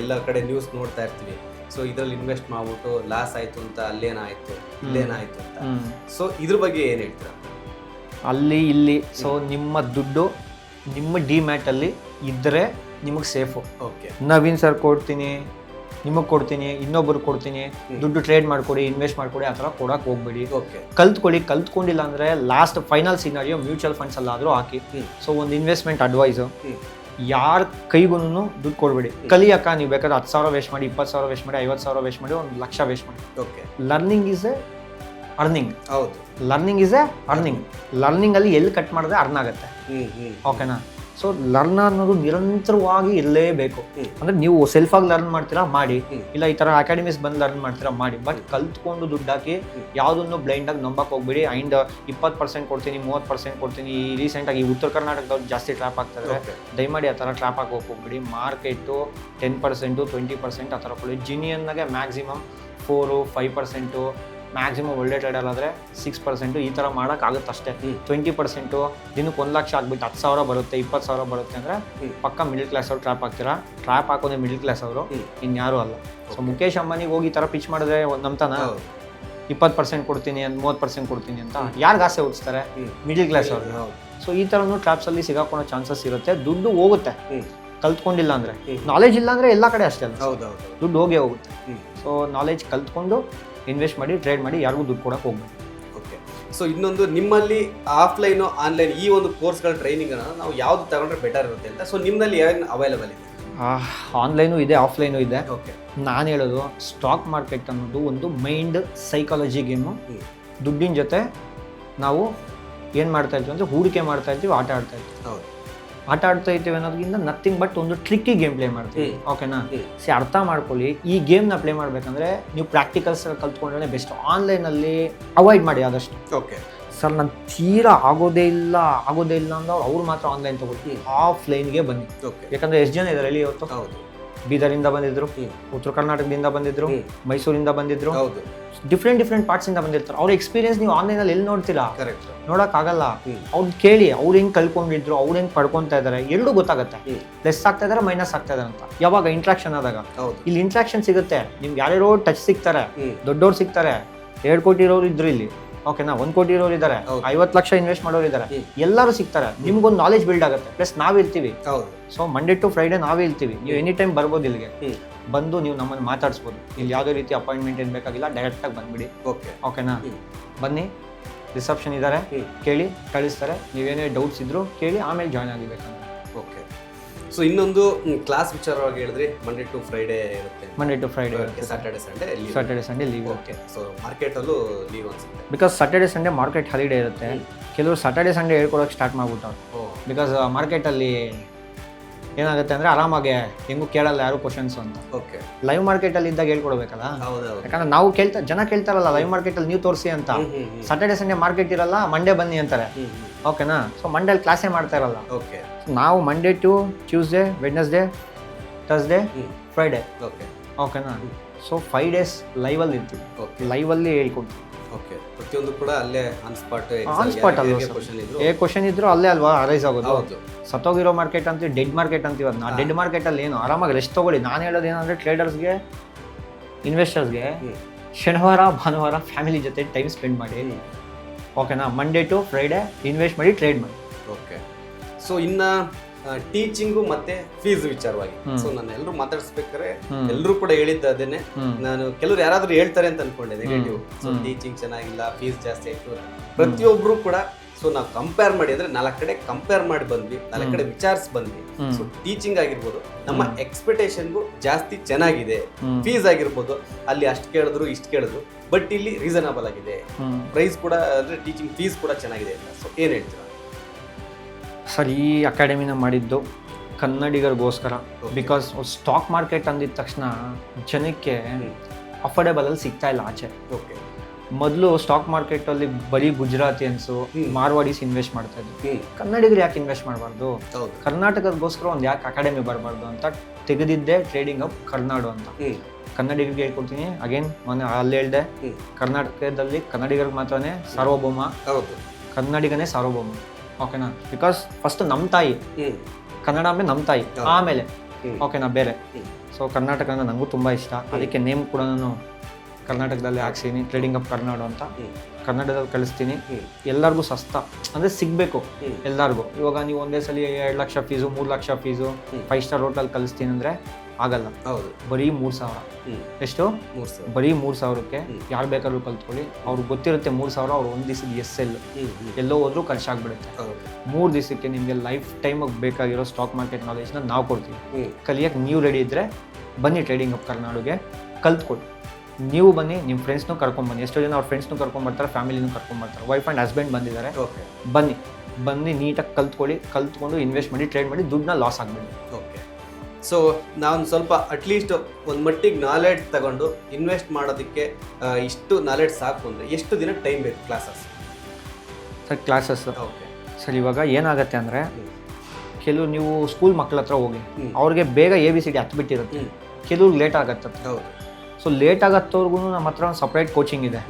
ಎಲ್ಲ ಕಡೆ ನ್ಯೂಸ್ ನೋಡ್ತಾ ಇರ್ತೀವಿ. ಸೊ ಇದರಲ್ಲಿ ಇನ್ವೆಸ್ಟ್ ಮಾಡ್ಬಿಟ್ಟು ಲಾಸ್ ಆಯ್ತು ಅಂತ, ಅಲ್ಲೇನಾಯ್ತು ಇಲ್ಲೇನಾಯ್ತು ಅಂತ. ಸೊ ಇದ್ರ ಬಗ್ಗೆ ಏನು ಹೇಳ್ತೀರಾ? ಅಲ್ಲಿ ಇಲ್ಲಿ ಸೊ ನಿಮ್ಮ ದುಡ್ಡು ನಿಮ್ಮ ಡಿಮ್ಯಾಟಲ್ಲಿ ಇದ್ದರೆ ನಿಮಗೆ ಸೇಫು. ಓಕೆ. ನವೀನ್ ಸರ್ ಕೊಡ್ತೀನಿ, ನಿಮಗೆ ಕೊಡ್ತೀನಿ, ಇನ್ನೊಬ್ಬರು ಕೊಡ್ತೀನಿ, ದುಡ್ಡು ಟ್ರೇಡ್ ಮಾಡ್ಕೊಡಿ, ಇನ್ವೆಸ್ಟ್ ಮಾಡ್ಕೊಡಿ, ಆ ಥರ ಕೊಡೋಕೆ ಹೋಗ್ಬೇಡಿ. ಓಕೆ. ಕಲ್ತ್ಕೊಂಡಿಲ್ಲ ಅಂದರೆ last final scenario mutual funds ಅಲ್ಲಾದರೂ ಹಾಕಿ. ಸೊ ಒಂದು ಇನ್ವೆಸ್ಟ್ಮೆಂಟ್ ಅಡ್ವೈಸು, ಯಾರ ಕೈಗೂ ದುಡ್ಡು ಕೊಡಬೇಡಿ. ಕಲಿಯಕ್ಕ ನೀವು ಬೇಕಾದ್ರೆ 10,000 ವೇಸ್ಟ್ ಮಾಡಿ, 20,000 ವೇಸ್ಟ್ ಮಾಡಿ, 50,000 ವೇಸ್ಟ್ ಮಾಡಿ, 1,00,000 ವೇಸ್ಟ್ ಮಾಡಿ. Okay. Learning is a earning. ಹೌದು. Learning is a earning. ಲರ್ನಿಂಗಲ್ಲಿ ಎಲ್ಲಿ ಕಟ್ ಮಾಡಿದ್ರೆ ಅರ್ನ್ ಆಗುತ್ತೆ. ಓಕೆನಾ? ಸೊ ಲರ್ನ್ ಅನ್ನೋದು ನಿರಂತರವಾಗಿ ಇರಲೇಬೇಕು. ಅಂದರೆ ನೀವು ಸೆಲ್ಫಾಗಿ ಲರ್ನ್ ಮಾಡ್ತೀರಾ ಮಾಡಿ, ಇಲ್ಲ ಈ ಥರ ಅಕಾಡೆಮೀಸ್ ಬಂದು ಲರ್ನ್ ಮಾಡ್ತೀರಾ ಮಾಡಿ. ಬಟ್ ಕಲ್ತ್ಕೊಂಡು ದುಡ್ಡು ಹಾಕಿ ಯಾವುದನ್ನು ಬ್ಲೈಂಡಾಗಿ ನಂಬಕ್ಕೆ ಹೋಗ್ಬೇಡಿ. ಆ್ಯಂಡ್ 20% ಕೊಡ್ತೀನಿ, 30% ಕೊಡ್ತೀನಿ. ಈ ರೀಸೆಂಟಾಗಿ ಉತ್ತರ ಕರ್ನಾಟಕದವ್ರು ಜಾಸ್ತಿ ಟ್ರ್ಯಾಪ್ ಆಗ್ತಾರೆ. ದಯಮಾಡಿ ಆ ಥರ ಟ್ರ್ಯಾಪ್ ಆಗೋಕೆ ಹೋಗ್ಬೇಡಿ. ಮಾರ್ಕೆಟು 10%, 20% ಆ ಥರ ಕೊಡಿ. ಜಿನಿಯನ್ನಾಗೆ ಮ್ಯಾಕ್ಸಿಮಮ್ 4-5%, ಮ್ಯಾಕ್ಸಿಮಮ್ ಒಳ್ಳೆ ಟ್ರೇಡರ್ ಆದರೆ 6%. ಈ ಥರ ಮಾಡೋಕ್ಕಾಗುತ್ತೆ ಅಷ್ಟೇ. 20% ದಿನಕ್ಕೆ 1,00,000 ಆಗ್ಬಿಟ್ಟು 10,000 ಬರುತ್ತೆ, 20,000 ಬರುತ್ತೆ ಅಂದರೆ ಪಕ್ಕ ಮಿಡಲ್ ಕ್ಲಾಸ್ ಅವ್ರು ಟ್ರ್ಯಾಪ್ ಆಗ್ತೀರಾ. ಟ್ರ್ಯಾಪ್ ಹಾಕೋದೇ ಮಿಡಲ್ ಕ್ಲಾಸ್ ಅವರು, ಇನ್ಯಾರೂ ಅಲ್ಲ. ಸೊ ಮುಖೇಶ್ ಅಂಬಾನಿಗೆ ಹೋಗಿ ಈ ಥರ ಪಿಚ್ ಮಾಡಿದ್ರೆ ನಂಬ್ತಾನ? 20% ಕೊಡ್ತೀನಿ ಅಂತ, 30% ಕೊಡ್ತೀನಿ ಅಂತ ಯಾರಿಗೆ ಆಸೆ ಹುಟ್ಟಿಸ್ತಾರೆ? ಮಿಡಲ್ ಕ್ಲಾಸ್ ಅವರು. ಸೊ ಈ ಥರನೂ ಟ್ರ್ಯಾಪ್ಸಲ್ಲಿ ಸಿಗಾಕೊಳ್ಳೋ ಚಾನ್ಸಸ್ ಇರುತ್ತೆ. ದುಡ್ಡು ಹೋಗುತ್ತೆ ಕಲ್ತ್ಕೊಂಡಿಲ್ಲ ಅಂದರೆ. ನಾಲೆಜ್ ಇಲ್ಲ ಅಂದರೆ ಎಲ್ಲ ಕಡೆ ಅಷ್ಟೇ ಅಲ್ಲ, ದುಡ್ಡು ಹೋಗೇ ಹೋಗುತ್ತೆ. ಸೊ ನಾಲೆಜ್ ಕಲ್ತ್ಕೊಂಡು ಇನ್ವೆಸ್ಟ್ ಮಾಡಿ, ಟ್ರೇಡ್ ಮಾಡಿ, ಯಾರಿಗೂ ದುಡ್ಡು ಕೊಡೋಕೆ ಹೋಗ್ಬೇಕು. ಓಕೆ. ಸೊ ಇನ್ನೊಂದು, ನಿಮ್ಮಲ್ಲಿ ಆಫ್ಲೈನು ಆನ್ಲೈನ್ ಈ ಒಂದು ಕೋರ್ಸ್ಗಳ ಟ್ರೈನಿಂಗನ್ನು ನಾವು ಯಾವುದು ತಗೊಂಡ್ರೆ ಬೆಟರ್ ಇರುತ್ತೆ ಅಂತ. ಸೊ ನಿಮ್ಮಲ್ಲಿ ಏನು ಅವೈಲೇಬಲ್ ಇದೆ? ಆನ್ಲೈನು ಇದೆ, ಆಫ್ಲೈನು ಇದೆ. ಓಕೆ. ನಾನು ಹೇಳೋದು ಸ್ಟಾಕ್ ಮಾರ್ಕೆಟ್ ಅನ್ನೋದು ಒಂದು ಮೈಂಡ್ ಸೈಕಾಲಜಿ ಗೇಮು. ದುಡ್ಡಿನ ಜೊತೆ ನಾವು ಏನು ಮಾಡ್ತಾ ಇರ್ತೀವಿ ಅಂದರೆ ಹೂಡಿಕೆ ಮಾಡ್ತಾ ಇರ್ತೀವಿ, ಆಟ ಆಡ್ತಾ ಇರ್ತೀವಿ. ಹೌದು. ಆಟ ಆಡ್ತಾ ಇರ್ತೀವಿ ಅನ್ನೋದಕ್ಕಿಂತ ನಥಿಂಗ್ ಬಟ್ ಒಂದು ಟ್ರಿಕ್ಕಿ ಗೇಮ್ ಪ್ಲೇ ಮಾಡ್ತೀವಿ. ಓಕೆನಾ? ಅರ್ಥ ಮಾಡ್ಕೊಳ್ಳಿ. ಈ ಗೇಮ್ನ ಪ್ಲೇ ಮಾಡಬೇಕಂದ್ರೆ ನೀವು ಪ್ರಾಕ್ಟಿಕಲ್ಸ್ ಕಲ್ತ್ಕೊಂಡ್ರೆ ಬೆಸ್ಟ್. ಆನ್ಲೈನಲ್ಲಿ ಅವಾಯ್ಡ್ ಮಾಡಿ ಆದಷ್ಟು. ಓಕೆ. ಸರ್ ನಾನು ತೀರಾ ಆಗೋದೇ ಇಲ್ಲ ಅಂದ್ರೆ ಅವ್ರು ಮಾತ್ರ ಆನ್ಲೈನ್ ತಗೊಳ್ತೀವಿ. ಆಫ್ಲೈನ್ಗೆ ಬನ್ನಿ. ಯಾಕಂದರೆ ಎಷ್ಟು ಜನ ಇದ್ದಾರೆ ಇಲ್ಲಿ ಇವತ್ತು? ಹೌದು. ಬೀದರಿಂದ ಬಂದಿದ್ರು, ಉತ್ತರ ಕರ್ನಾಟಕದಿಂದ ಬಂದಿದ್ರು, ಮೈಸೂರಿಂದ ಬಂದಿದ್ರು, ಹೌದು, ಡಿಫ್ರೆಂಟ್ ಪಾರ್ಟ್ಸಿಂದ ಬಂದಿರ್ತಾರೆ. ಅವ್ರ ಎಕ್ಸ್ಪೀರಿಯನ್ಸ್ ನೀವು ಆನ್ಲೈನಲ್ಲಿ ಎಲ್ಲಿ ನೋಡ್ತೀರಾ? ಕರೆಕ್ಟ್. ನೋಡೋಕ್ಕಾಗಲ್ಲ. ಅವ್ರು ಕೇಳಿ, ಅವ್ರು ಹೆಂಗೆ ಕಲ್ತ್ಕೊಂಡಿದ್ರು, ಅವ್ರು ಹೆಂಗೆ ಪಡ್ಕೊತಾ ಇದ್ದಾರೆ, ಎರಡೂ ಗೊತ್ತಾಗುತ್ತೆ. ಪ್ಲಸ್ ಆಗ್ತಾ ಇದಾರೆ, ಮೈನಸ್ ಆಗ್ತಾ ಇದಾರೆ ಅಂತ. ಯಾವಾಗ ಇಂಟ್ರಾಕ್ಷನ್ ಆದಾಗ. ಇಲ್ಲಿ ಇಂಟ್ರಾಕ್ಷನ್ ಸಿಗುತ್ತೆ. ನಿಮ್ಗೆ ಯಾರ್ಯಾರೋ ಟಚ್ ಸಿಗ್ತಾರೆ, ದೊಡ್ಡವ್ರು ಸಿಗ್ತಾರೆ. 2 ಕೋಟಿ ಇರೋರು ಇದ್ರು ಇಲ್ಲಿ. ಓಕೆನಾ? 1 ಕೋಟಿ ಇರೋರು ಇದ್ದಾರೆ, 50 ಲಕ್ಷ ಇನ್ವೆಸ್ಟ್ ಮಾಡೋರು ಇದ್ದಾರೆ. ಎಲ್ಲರೂ ಸಿಗ್ತಾರೆ. ನಿಮ್ಗೊಂದು ನಾಲೆಜ್ ಬಿಲ್ಡ್ ಆಗುತ್ತೆ. ಪ್ಲಸ್ ನಾವಿರ್ತೀವಿ. ಸೊ ಮಂಡೇ ಟು ಫ್ರೈಡೆ ನಾವೇ ಇರ್ತೀವಿ. ನೀವು ಎನಿ ಟೈಮ್ ಬರ್ಬೋದು ಇಲ್ಲಿಗೆ. ಬಂದು ನೀವು ನಮ್ಮನ್ನು ಮಾತಾಡಿಸ್ಬೋದು. ಇಲ್ಲಿ ಯಾವುದೇ ರೀತಿ ಅಪಾಯಿಂಟ್ಮೆಂಟ್ ಏನು ಬೇಕಾಗಿಲ್ಲ, ಡೈರೆಕ್ಟಾಗಿ ಬಂದ್ಬಿಡಿ. ಓಕೆನಾ? ಬನ್ನಿ, ರಿಸೆಪ್ಷನ್ ಇದ್ದಾರೆ, ಕೇಳಿ ಕಳಿಸ್ತಾರೆ. ನೀವೇನೇ ಡೌಟ್ಸ್ ಇದ್ರು ಕೇಳಿ, ಆಮೇಲೆ ಜಾಯ್ನ್ ಆಗಿಬೇಕಂದ್ರೆ. ಓಕೆ. ಸೊ ಇನ್ನೊಂದು ಕ್ಲಾಸ್ ವಿಚಾರವಾಗಿ ಹೇಳಿದ್ರೆ ಮಂಡೇ ಟು ಫ್ರೈಡೆ ಇರುತ್ತೆ. Monday to Friday, Saturday Sunday leave. Okay. So ಮಾರ್ಕೆಟಲ್ಲೂ ಲೀವ್ ಅನ್ಸುತ್ತೆ. Because Saturday Sunday market holiday ಇರುತ್ತೆ. ಕೆಲವರು ಸ್ಯಾಟರ್ಡೆ ಸಂಡೇ ಹೇಳ್ಕೊಡೋಕೆ ಸ್ಟಾರ್ಟ್ ಮಾಡ್ಬಿಟ್ಟವ್ರು. ಬಿಕಾಸ್ ಮಾರ್ಕೆಟಲ್ಲಿ ಏನಾಗುತ್ತೆ ಅಂದರೆ ಆರಾಮಾಗೆ ಹೆಂಗೂ ಕೇಳಲ್ಲ ಯಾರು ಕ್ವಶನ್ಸ್ ಅಂತ. ಓಕೆ. ಲೈವ್ ಮಾರ್ಕೆಟಲ್ಲಿ ಇದ್ದಾಗ ಹೇಳ್ಕೊಡ್ಬೇಕಲ್ಲ. ಹೌದೌದು. ಯಾಕಂದ್ರೆ ನಾವು ಜನ ಕೇಳ್ತಾರಲ್ಲ ಲೈವ್ ಮಾರ್ಕೆಟಲ್ಲಿ ನೀವು ತೋರಿಸಿ ಅಂತ. ಸ್ಯಾಟರ್ಡೆ ಸಂಡೇ ಮಾರ್ಕೆಟ್ ಇರಲ್ಲ, ಮಂಡೇ ಬನ್ನಿ ಅಂತಾರೆ. ಓಕೆನಾ? ಸೊ ಮಂಡೇಲಿ ಕ್ಲಾಸೇ ಮಾಡ್ತಾ ಇರಲ್ಲ. ಓಕೆ. ನಾವು Monday to Tuesday, Wednesday Thursday hmm. Friday. Okay ಓಕೆನಾ? ಸೊ 5 days ಲೈವಲ್ಲಿ ಇರ್ತೀವಿ, ಓಕೆ ಲೈವಲ್ಲಿ ಹೇಳ್ಕೊಡ್ತೀವಿ. ಓಕೆ ಪ್ರತಿಯೊಂದು ಕೂಡ ಅಲ್ಲೇ ಆನ್ ಸ್ಪಾಟ್ ಆನ್ ಸ್ಪಾಟ್ ಅಲ್ವಾ ಕ್ವಶನ್ ಇದ್ರು ಏ ಕ್ವಶನ್ ಇದ್ರು ಅಲ್ಲೇ ಅಲ್ವಾ ಅರೈಸ್ ಆಗೋದು. ಹೌದು ಸತ್ತೋಗಿರೋ ಮಾರ್ಕೆಟ್ ಅಂತೀವಿ, ಡೆಡ್ ಮಾರ್ಕೆಟ್ ಅಂತೀವಿ. ಅದನ್ನ ಡೆಡ್ ಮಾರ್ಕೆಟಲ್ಲಿ ಏನು ಆರಾಮಾಗಿ ರೆಸ್ಟ್ ತೊಗೊಳ್ಳಿ. ನಾನು ಹೇಳೋದು ಏನಂದರೆ ಟ್ರೇಡರ್ಸ್ಗೆ, ಇನ್ವೆಸ್ಟರ್ಸ್ಗೆ ಶನಿವಾರ ಭಾನುವಾರ ಫ್ಯಾಮಿಲಿ ಜೊತೆ ಟೈಮ್ ಸ್ಪೆಂಡ್ ಮಾಡಿ. ಓಕೆನಾ? ಮಂಡೇ ಟು ಫ್ರೈಡೇ ಇನ್ವೆಸ್ಟ್ ಮಾಡಿ, ಟ್ರೇಡ್ ಮಾಡಿ. ಓಕೆ ಸೊ ಇನ್ನ ಟೀಚಿಂಗು ಮತ್ತೆ ಫೀಸ್ ವಿಚಾರವಾಗಿ ಸೊ ನಾನು ಎಲ್ಲರೂ ಮಾತಾಡಿಸ್ಬೇಕಾದ್ರೆ ಎಲ್ಲರೂ ಕೂಡ ಹೇಳಿದ್ದು ಅದೇನೆ. ನಾನು ಕೆಲವರು ಯಾರಾದ್ರೂ ಹೇಳ್ತಾರೆ ಅಂತ ಅನ್ಕೊಂಡೆ ನೆಗೆಟಿವ್, ಸೊ ಟೀಚಿಂಗ್ ಚೆನ್ನಾಗಿಲ್ಲ, ಫೀಸ್ ಜಾಸ್ತಿ ಆಯ್ತು. ಪ್ರತಿಯೊಬ್ರು ಕೂಡ ಸೊ ನಾವು ಕಂಪೇರ್ ಮಾಡಿ ಅಂದ್ರೆ 4 ಕಡೆ ಕಂಪೇರ್ ಮಾಡಿ ಬಂದ್ವಿ, 4 ಕಡೆ ವಿಚಾರಿಸಿ ಬಂದ್ವಿ. ಸೊ ಟೀಚಿಂಗ್ ಆಗಿರ್ಬೋದು ನಮ್ಮ ಎಕ್ಸ್ಪೆಕ್ಟೇಷನ್ಗೂ ಜಾಸ್ತಿ ಚೆನ್ನಾಗಿದೆ, ಫೀಸ್ ಆಗಿರ್ಬೋದು ಅಲ್ಲಿ ಅಷ್ಟು ಕೇಳಿದ್ರು ಇಷ್ಟು ಕೇಳಿದ್ರು, ಬಟ್ ಇಲ್ಲಿ ರೀಸನಬಲ್ ಆಗಿದೆ, ಪ್ರೈಸ್ ಕೂಡ ಅಂದ್ರೆ ಟೀಚಿಂಗ್ ಫೀಸ್ ಕೂಡ ಚೆನ್ನಾಗಿದೆ ಅಂತ. ಸೊ ಏನ್ ಹೇಳ್ತೀರಾ ಸರ್? ಈ ಅಕಾಡೆಮಿನ ಮಾಡಿದ್ದು ಕನ್ನಡಿಗರಿಗೋಸ್ಕರ. ಬಿಕಾಸ್ ಸ್ಟಾಕ್ ಮಾರ್ಕೆಟ್ ಅಂದಿದ ತಕ್ಷಣ ಜನಕ್ಕೆ ಅಫೋರ್ಡೆಬಲಲ್ಲಿ ಸಿಗ್ತಾ ಇಲ್ಲ ಆಚೆ. ಓಕೆ ಮೊದಲು ಸ್ಟಾಕ್ ಮಾರ್ಕೆಟಲ್ಲಿ ಬರೀ ಗುಜರಾತಿಯನ್ಸು, ಮಾರ್ವಾಡೀಸ್ ಇನ್ವೆಸ್ಟ್ ಮಾಡ್ತಾ ಇದ್ರು. ಕನ್ನಡಿಗರು ಯಾಕೆ ಇನ್ವೆಸ್ಟ್ ಮಾಡಬಾರ್ದು? ಹೌದು ಕರ್ನಾಟಕದಗೋಸ್ಕರ ಒಂದು ಯಾಕೆ ಅಕಾಡೆಮಿ ಬರಬಾರ್ದು ಅಂತ ತೆಗೆದಿದ್ದೆ ಟ್ರೇಡಿಂಗ್ ಅಪ್ ಕರ್ನಾಡು ಅಂತ. ಕನ್ನಡಿಗರಿಗೆ ಹೇಳ್ಕೊಡ್ತೀನಿ ಅಗೇನ್, ಮೊನ್ನೆ ಅಲ್ಲಿ ಹೇಳ್ದೆ, ಕರ್ನಾಟಕದಲ್ಲಿ ಕನ್ನಡಿಗರಿಗೆ ಮಾತ್ರನೇ ಸಾರ್ವಭೌಮ, ಹೌದು ಕನ್ನಡಿಗನೇ ಸಾರ್ವಭೌಮ. ಓಕೆನಾ? ಬಿಕಾಸ್ ಫಸ್ಟ್ ನಮ್ಮ ತಾಯಿ ಕನ್ನಡ, ಆಮೇಲೆ ನಮ್ಮ ತಾಯಿ, ಆಮೇಲೆ ಓಕೆನಾ ಬೇರೆ. ಸೊ ಕರ್ನಾಟಕ ಅಂದರೆ ನನಗೂ ತುಂಬ ಇಷ್ಟ, ಅದಕ್ಕೆ ನೇಮ್ ಕೂಡ ನಾನು ಕರ್ನಾಟಕದಲ್ಲಿ ಹಾಕ್ಸಿದ್ದೀನಿ, ಟ್ರೇಡಿಂಗ್ ಅಪ್ ಕರ್ನಾಡು ಅಂತ. ಕನ್ನಡದಲ್ಲಿ ಕಳಿಸ್ತೀನಿ. ಎಲ್ಲರಿಗೂ ಸಸ್ತ ಅಂದರೆ ಸಿಗಬೇಕು ಎಲ್ಲರಿಗೂ. ಇವಾಗ ನೀವು ಒಂದೇ ಸಲ 2 lakh fees, 3 lakh fees 5 star hotel ಕಳಿಸ್ತೀನಿ ಅಂದರೆ ಆಗಲ್ಲ. ಹೌದು ಬರೀ 3,000. ಎಷ್ಟು? 3,000. ಬರೀ 3,000ಕ್ಕೆ ಯಾರು ಬೇಕಾದ್ರೂ ಕಲ್ತ್ಕೊಳ್ಳಿ. ಅವ್ರಿಗೆ ಗೊತ್ತಿರುತ್ತೆ 3,000 ಅವ್ರು ಒಂದು ದಿವಸದ SL ಎಲ್ಲೋ ಹೋದ್ರೂ ಖರ್ಚಾಗ್ಬಿಡುತ್ತೆ. 3 ದಿವಸಕ್ಕೆ ನಿಮಗೆ ಲೈಫ್ ಟೈಮಿಗೆ ಬೇಕಾಗಿರೋ ಸ್ಟಾಕ್ ಮಾರ್ಕೆಟ್ ನಾಲೆಜ್ನ ನಾವು ಕೊಡ್ತೀವಿ. ಕಲಿಯಕ್ಕೆ ನೀವು ರೆಡಿ ಇದ್ದರೆ ಬನ್ನಿ ಟ್ರೇಡಿಂಗ್ ಅಪ್ ಕರ್ನಾಡುಗೆ, ಕಲ್ತ್ಕೊಳ್ಳಿ. ನೀವು ಬನ್ನಿ, ನಿಮ್ಮ ಫ್ರೆಂಡ್ಸ್ನೂ ಕರ್ಕೊಂಬನ್ನಿ. ಎಷ್ಟೋ ಜನ ಅವ್ರ ಫ್ರೆಂಡ್ಸ್ನೂ ಕರ್ಕೊಂಬರ್ತಾರೆ, ಫ್ಯಾಮಿಲಿನೂ ಕರ್ಕೊಂಬರ್ತಾರೆ. ವೈಫ್ ಆ್ಯಂಡ್ ಹಸ್ಬೆಂಡ್ ಬಂದಿದ್ದಾರೆ, ಓಕೆ ಬನ್ನಿ ನೀಟಾಗಿ ಕಲ್ತ್ಕೊಳ್ಳಿ. ಕಲ್ತ್ಕೊಂಡು ಇನ್ವೆಸ್ಟ್ ಮಾಡಿ, ಟ್ರೇಡ್ ಮಾಡಿ, ದುಡ್ಡನ್ನ ಲಾಸ್ ಆಗಬೇಡಿ. ಓಕೆ ಸೊ ನಾವು ಸ್ವಲ್ಪ ಅಟ್ಲೀಸ್ಟ್ ಒಂದು ಮಟ್ಟಿಗೆ ನಾಲೆಡ್ಜ್ ತಗೊಂಡು ಇನ್ವೆಸ್ಟ್ ಮಾಡೋದಕ್ಕೆ ಇಷ್ಟು ನಾಲೆಡ್ಜ್ ಸಾಕು ಅಂದರೆ ಎಷ್ಟು ದಿನ ಟೈಮ್ ಬೇಕು classes? Sir classes okay sir ಇವಾಗ ಏನಾಗುತ್ತೆ ಅಂದರೆ, ಕೆಲವು ನೀವು ಸ್ಕೂಲ್ ಮಕ್ಕಳ ಹತ್ರ ಹೋಗಿ ಅವ್ರಿಗೆ ಬೇಗ ABCD ಹತ್ಬಿಟ್ಟಿರುತ್ತೆ, ಕೆಲವ್ರಿಗೆ ಲೇಟ್ ಆಗತ್ತೆ. ಹೌದು ಸೊ ಲೇಟ್ ಆಗತ್ತವ್ರಿಗೂ ನಮ್ಮ ಹತ್ರ ಒಂದು ಸಪ್ರೇಟ್ ಕೋಚಿಂಗ್ ಇದೆ.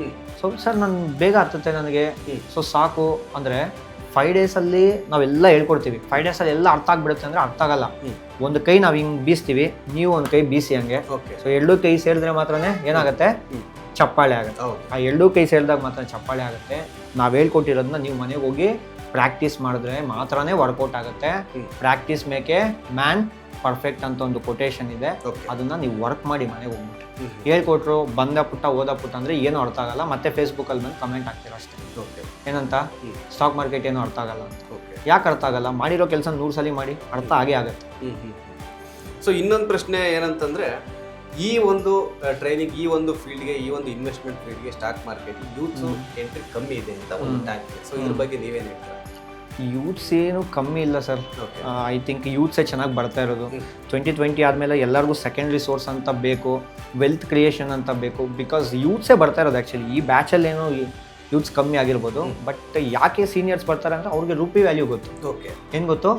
ಸೊ ಸರ್ ನಾನು ಬೇಗ ಹತ್ತುತ್ತೆ ನನಗೆ, ಸೊ ಸಾಕು ಅಂದರೆ 5 ಡೇಸಲ್ಲಿ ನಾವೆಲ್ಲ ಹೇಳ್ಕೊಡ್ತೀವಿ. 5 ಡೇಸಲ್ಲಿ ಎಲ್ಲ ಅರ್ಥ ಆಗ್ಬಿಡುತ್ತೆ ಅಂದರೆ ಅರ್ಥ ಆಗಲ್ಲ. ಒಂದು ಕೈ ನಾವು ಹಿಂಗೆ ಬೀಸ್ತೀವಿ, ನೀವು ಒಂದು ಕೈ ಬೀಸಿ ಹಂಗೆ. ಓಕೆ ಸೊ 2 ಕೈ ಸೇರಿದ್ರೆ ಮಾತ್ರನೇ ಏನಾಗುತ್ತೆ? ಚಪ್ಪಾಳೆ ಆಗುತ್ತೆ. ಹೌದು ಆ 2 ಕೈ ಸೇರಿದಾಗ ಮಾತ್ರ ಚಪ್ಪಾಳೆ ಆಗುತ್ತೆ. ನಾವು ಹೇಳ್ಕೊಟ್ಟಿರೋದನ್ನ ನೀವು ಮನೆಗೆ ಹೋಗಿ ಪ್ರಾಕ್ಟೀಸ್ ಮಾಡಿದ್ರೆ ಮಾತ್ರನೇ ವರ್ಕೌಟ್ ಆಗುತ್ತೆ. ಪ್ರಾಕ್ಟೀಸ್ ಮೇಕೆ ಮ್ಯಾನ್ ಪರ್ಫೆಕ್ಟ್ ಅಂತ ಒಂದು ಕೊಟೇಶನ್ ಇದೆ. ಅದನ್ನ ನೀವು ವರ್ಕ್ ಮಾಡಿ ಮನೆಗೆ ಹೋಗ್ಬಿಟ್ಟು ಹೇಳ್ಕೊಟ್ರು ಬಂದ ಪುಟ್ಟ ಓದ ಪುಟ್ಟ ಅಂದರೆ ಏನೂ ಅರ್ಥ ಆಗಲ್ಲ. ಮತ್ತೆ ಫೇಸ್ಬುಕ್ಕಲ್ಲಿ ಬಂದು ಕಮೆಂಟ್ ಆಗ್ತೀರ ಅಷ್ಟೇ. ಓಕೆ ಏನಂತ? ಸ್ಟಾಕ್ ಮಾರ್ಕೆಟ್ ಏನೂ ಅರ್ಥ ಆಗಲ್ಲ ಅಂತ. ಓಕೆ ಯಾಕೆ ಅರ್ಥ ಆಗಲ್ಲ? ಮಾಡಿರೋ ಕೆಲಸ 100 ಸಲ ಮಾಡಿ, ಅರ್ಥ ಆಗೇ ಆಗುತ್ತೆ. ಸೊ ಇನ್ನೊಂದು ಪ್ರಶ್ನೆ ಏನಂತಂದರೆ, ಈ ಒಂದು ಟ್ರೈನಿಂಗ್, ಈ ಒಂದು ಫೀಲ್ಡ್ಗೆ, ಈ ಒಂದು ಇನ್ವೆಸ್ಟ್ಮೆಂಟ್ ಫೀಲ್ಡ್ಗೆ, ಸ್ಟಾಕ್ ಮಾರ್ಕೆಟ್ ಯೂತ್ಸು ಎಂಟ್ರಿ ಕಮ್ಮಿ ಇದೆ ಅಂತ ಒಂದು ಟ್ಯಾಗ್ ಇದೆ. ಸೊ ಇದ್ರ ಬಗ್ಗೆ ನೀವೇನು ಹೇಳ್ತೀರಾ? ಯೂತ್ಸ್ ಏನು ಕಮ್ಮಿ ಇಲ್ಲ ಸರ್. Okay. ಐ ಥಿಂಕ್ ಯೂತ್ಸೇ ಚೆನ್ನಾಗಿ ಬರ್ತಾ ಇರೋದು. 2020 ಆದಮೇಲೆ ಎಲ್ಲರಿಗೂ ಸೆಕೆಂಡ್ರಿ ಸೋರ್ಸ್ ಅಂತ ಬೇಕು, ವೆಲ್ತ್ ಕ್ರಿಯೇಷನ್ ಅಂತ ಬೇಕು. ಬಿಕಾಸ್ ಯೂತ್ಸೇ ಬರ್ತಾ ಇರೋದು. ಆ್ಯಕ್ಚುಲಿ ಈ ಬ್ಯಾಚಲ್ಲಿ ಏನೋ ಯೂತ್ಸ್ ಕಮ್ಮಿ ಆಗಿರ್ಬೋದು, ಬಟ್ ಯಾಕೆ ಸೀನಿಯರ್ಸ್ ಬರ್ತಾರೆ ಅಂದರೆ ಅವ್ರಿಗೆ ರೂಪಿ ವ್ಯಾಲ್ಯೂ ಗೊತ್ತು. ಓಕೆ ಏನು ಗೊತ್ತು?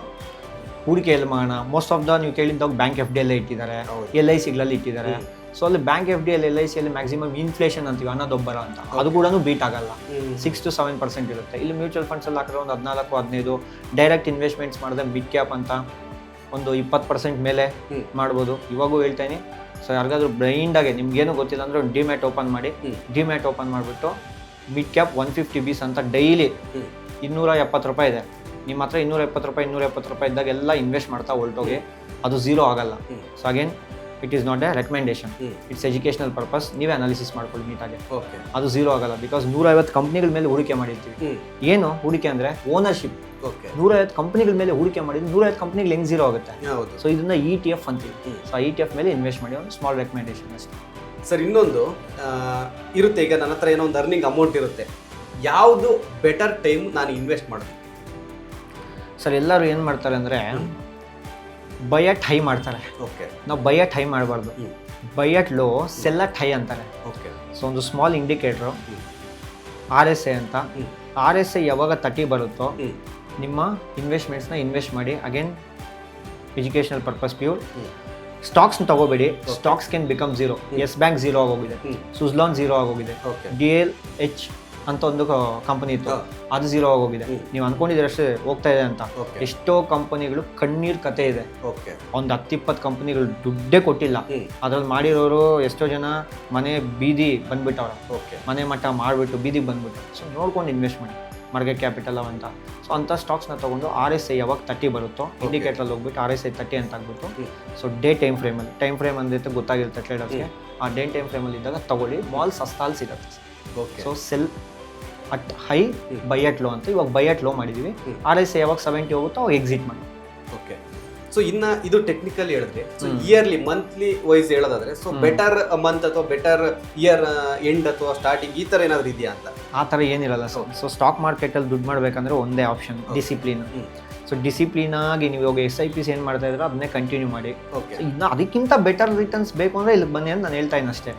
ಹೂಡಿಕೆ ಎಲ್ಲಿ ಮಾಡೋಣ? ಮೋಸ್ಟ್ ಆಫ್ ದ ನೀವು ಕೇಳಿದ್ದಾಗ ಬ್ಯಾಂಕ್ FD ಅಲ್ಲೇ ಇಟ್ಟಿದ್ದಾರೆ, LICಗಳಲ್ಲಿ ಇಟ್ಟಿದ್ದಾರೆ. ಸೊ ಅಲ್ಲಿ ಬ್ಯಾಂಕ್ FD ಅಲ್ಲಿ LICಯಲ್ಲಿ ಮ್ಯಾಕ್ಸಿಮಮ್ ಇನ್ಫ್ಲೇಷನ್ ಅಂತೀವಿ, ಹಣದೊಬ್ಬರ ಅಂತ, ಅದು ಕೂಡ ಬೀಟ್ ಆಗಲ್ಲ. 6 to 7% ಇರುತ್ತೆ. ಇಲ್ಲಿ ಮ್ಯೂಚುವಲ್ ಫಂಡ್ಸಲ್ಲಿ ಹಾಕಿದ್ರೆ ಒಂದು 14-15. ಡೈರೆಕ್ಟ್ ಇನ್ವೆಸ್ಟ್ಮೆಂಟ್ಸ್ ಮಾಡಿದ್ರೆ ಮಿಡ್ ಕ್ಯಾಪ್ ಅಂತ ಒಂದು 20% ಮೇಲೆ ಮಾಡ್ಬೋದು. ಇವಾಗೂ ಹೇಳ್ತೇನೆ. ಸೊ ಯಾರಿಗಾದ್ರೂ ಬ್ರೈಂಡಾಗೆ ನಿಮ್ಗೇನು ಗೊತ್ತಿಲ್ಲ ಅಂದರೆ ಒಂದು ಡಿಮ್ಯಾಟ್ ಓಪನ್ ಮಾಡಿ, ಡಿಮ್ಯಾಟ್ ಓಪನ್ ಮಾಡಿಬಿಟ್ಟು ಮಿಡ್ ಕ್ಯಾಪ್ 150 ಬೀಸ್ ಅಂತ ಡೈಲಿ 270 ರೂಪಾಯಿ ಇದೆ ನಿಮ್ಮ ಹತ್ರ. 270 ರೂಪಾಯಿ 270 ರೂಪಾಯಿ ಇದ್ದಾಗ ಎಲ್ಲ ಇನ್ವೆಸ್ಟ್ ಮಾಡ್ತಾ ಹೊಲ್ಟೋಗಿ, ಅದು ಝೀರೋ ಆಗಲ್ಲ. So again it is not A recommendation, it's educational purpose. ನೀವೇ ಅನಾಲಿಸಿಸ್ ಮಾಡ್ಕೊಳ್ಳಿ ನೀಟಾಗಿ. ಓಕೆ ಅದು ಝೀರೋ ಆಗಲ್ಲ. ಬಿಕಾಸ್ 150 ಕಂಪ್ನಿಗಳ ಮೇಲೆ ಹೂಡಿಕೆ ಮಾಡಿರ್ತೀವಿ. ಏನು ಹೂಡಿಕೆ ಅಂದರೆ ಓನರ್ಶಿಪ್. ಓಕೆ 150 ಕಂಪ್ನಿಗಳ ಮೇಲೆ ಹೂಡಿಕೆ ಮಾಡಿದ್ರೆ 150 ಕಂಪ್ನಿಗಳು ಹೆಂಗೆ ಝೀರೋ ಆಗುತ್ತೆ? ಹೌದು. ಸೊ ಇದನ್ನ ETF ಅಂತೀವಿ. ಸೊ ETF ಮೇಲೆ ಇನ್ವೆಸ್ಟ್ ಮಾಡಿ, ಒಂದು ಸ್ಮಾಲ್ ರೆಕಮೆಂಡೇಶನ್ ಅಷ್ಟೇ. ಸರ್ ಇನ್ನೊಂದು ಇರುತ್ತೆ, ಈಗ ನನ್ನ ಹತ್ರ ಏನೋ ಒಂದು ಅರ್ನಿಂಗ್ ಅಮೌಂಟ್ ಇರುತ್ತೆ, ಯಾವುದು ಬೆಟರ್ ಟೈಮ್ ನಾನು ಇನ್ವೆಸ್ಟ್ ಮಾಡೋದಕ್ಕೆ? ಸರ್ ಎಲ್ಲರೂ ಏನು ಮಾಡ್ತಾರೆ ಅಂದರೆ ಬೈ ಅಟ್ ಹೈ ಮಾಡ್ತಾರೆ. ಓಕೆ ನಾವು ಬೈ ಅಟ್ ಹೈ ಮಾಡಬಾರ್ದು. Buy at low, sell at high ಅಂತಾರೆ. ಓಕೆ ಸೊ ಒಂದು ಸ್ಮಾಲ್ ಇಂಡಿಕೇಟ್ರು RSI ಅಂತ. RSI ಯಾವಾಗ 30 ಬರುತ್ತೋ ನಿಮ್ಮ ಇನ್ವೆಸ್ಟ್ಮೆಂಟ್ಸ್ನ ಇನ್ವೆಸ್ಟ್ ಮಾಡಿ. Again educational purpose pure. Stocks ತಗೋಬೇಡಿ, stocks can become zero. Yes Bank zero ಆಗೋಗಿದೆ, ಸುಜ್ಲಾನ್ ಝೀರೋ ಆಗೋಗಿದೆ, DLH ಅಂತ ಒಂದು ಕಂಪನಿ ಇತ್ತು, ಅದು ಝೀರೋ ಆಗೋಗಿದೆ. ನೀವು ಅನ್ಕೊಂಡಿದ್ರೆ ಅಷ್ಟೇ ಹೋಗ್ತಾ ಇದೆ ಅಂತ. ಎಷ್ಟೋ ಕಂಪನಿಗಳು ಕಣ್ಣೀರ್ ಕತೆ ಇದೆ. ಒಂದು 10-20 ಕಂಪನಿಗಳು ದುಡ್ಡೇ ಕೊಟ್ಟಿಲ್ಲ, ಅದ್ರಲ್ಲಿ ಮಾಡಿರೋರು ಎಷ್ಟೋ ಜನ ಮನೆ ಬೀದಿ ಬಂದ್ಬಿಟ್ಟವ್ರೆ, ಮನೆ ಮಟ್ಟ ಮಾಡಿಬಿಟ್ಟು ಬೀದಿಗೆ ಬಂದ್ಬಿಟ್ಟು. ಸೊ ನೋಡ್ಕೊಂಡು ಇನ್ವೆಸ್ಟ್ ಮಾಡಿ, ಮಾರ್ಕೆಟ್ ಕ್ಯಾಪಿಟಲ್ ಅಂತ. ಸೊ ಅಂಥ ಸ್ಟಾಕ್ಸ್ನ ತೊಗೊಂಡು RSI ಯಾವಾಗ 30 ಬರುತ್ತೋ ಇಂಡಿಕೇಟ್ರಲ್ಲಿ ಹೋಗ್ಬಿಟ್ಟು RSI 30 ಅಂತ ಆಗ್ಬಿಟ್ಟು, ಸೊ ಡೇ ಟೈಮ್ ಫ್ರೇಮ್ ಅಂದಿತ್ತು ಗೊತ್ತಾಗಿರುತ್ತೆ ಟ್ರೇಡರ್ಸ್ಗೆ. ಆ ಡೇ ಟೈಮ್ ಫ್ರೇಮಲ್ಲಿ ಇದ್ದಾಗ ತಗೊಳ್ಳಿ, ಮಾಲ್ ಸಸ್ತಾಲ್ ಸಿಗುತ್ತೆ. So cell at high, by at low ಅಂತ. ಇವಾಗ ಬೈ ಅಟ್ ಲೋ ಮಾಡಿದ್ದೀವಿ. RSI ಯಾವಾಗ 70 ಹೋಗುತ್ತೋ ಅವಾಗ ಎಕ್ಸಿಟ್ ಮಾಡಿ. ಓಕೆ. ಸೊ ಇನ್ನ ಇದು ಟೆಕ್ನಿಕಲ್ ಹೇಳಿದ್ರೆ, ಸೊ ಇಯರ್ಲಿ ಮಂತ್ಲಿ ವೈಸ್ ಹೇಳೋದಾದ್ರೆ, ಸೊ ಬೆಟರ್ ಮಂತ್ ಅಥವಾ ಬೆಟರ್ ಇಯರ್ ಎಂಡ್ ಅಥವಾ ಸ್ಟಾರ್ಟಿಂಗ್ ಈ ತರ ಏನಾದ್ರು ಇದೆಯಾ ಅಂತ? ಆ ಥರ ಏನಿರಲ್ಲ. ಸೊ ಸ್ಟಾಕ್ ಮಾರ್ಕೆಟಲ್ಲಿ ದುಡ್ಡು ಮಾಡಬೇಕಂದ್ರೆ ಒಂದೇ ಆಪ್ಷನ್, ಡಿಸಿಪ್ಲಿನ್. ಸೊ ಡಿಸಿಪ್ಲಿನ್ ಆಗಿ ನೀವು ಇವಾಗ SIPs ಏನು ಮಾಡ್ತಾ ಇದ್ರೆ ಅದನ್ನೇ ಕಂಟಿನ್ಯೂ ಮಾಡಿ. ಇನ್ನು ಅದಕ್ಕಿಂತ ಬೆಟರ್ ರಿಟರ್ನ್ಸ್ ಬೇಕು ಅಂದರೆ ಇಲ್ಲಿ ಬನ್ನಿ ಅಂತ ನಾನು ಹೇಳ್ತಾ ಇದ್ದೀನಿ ಅಷ್ಟೇ.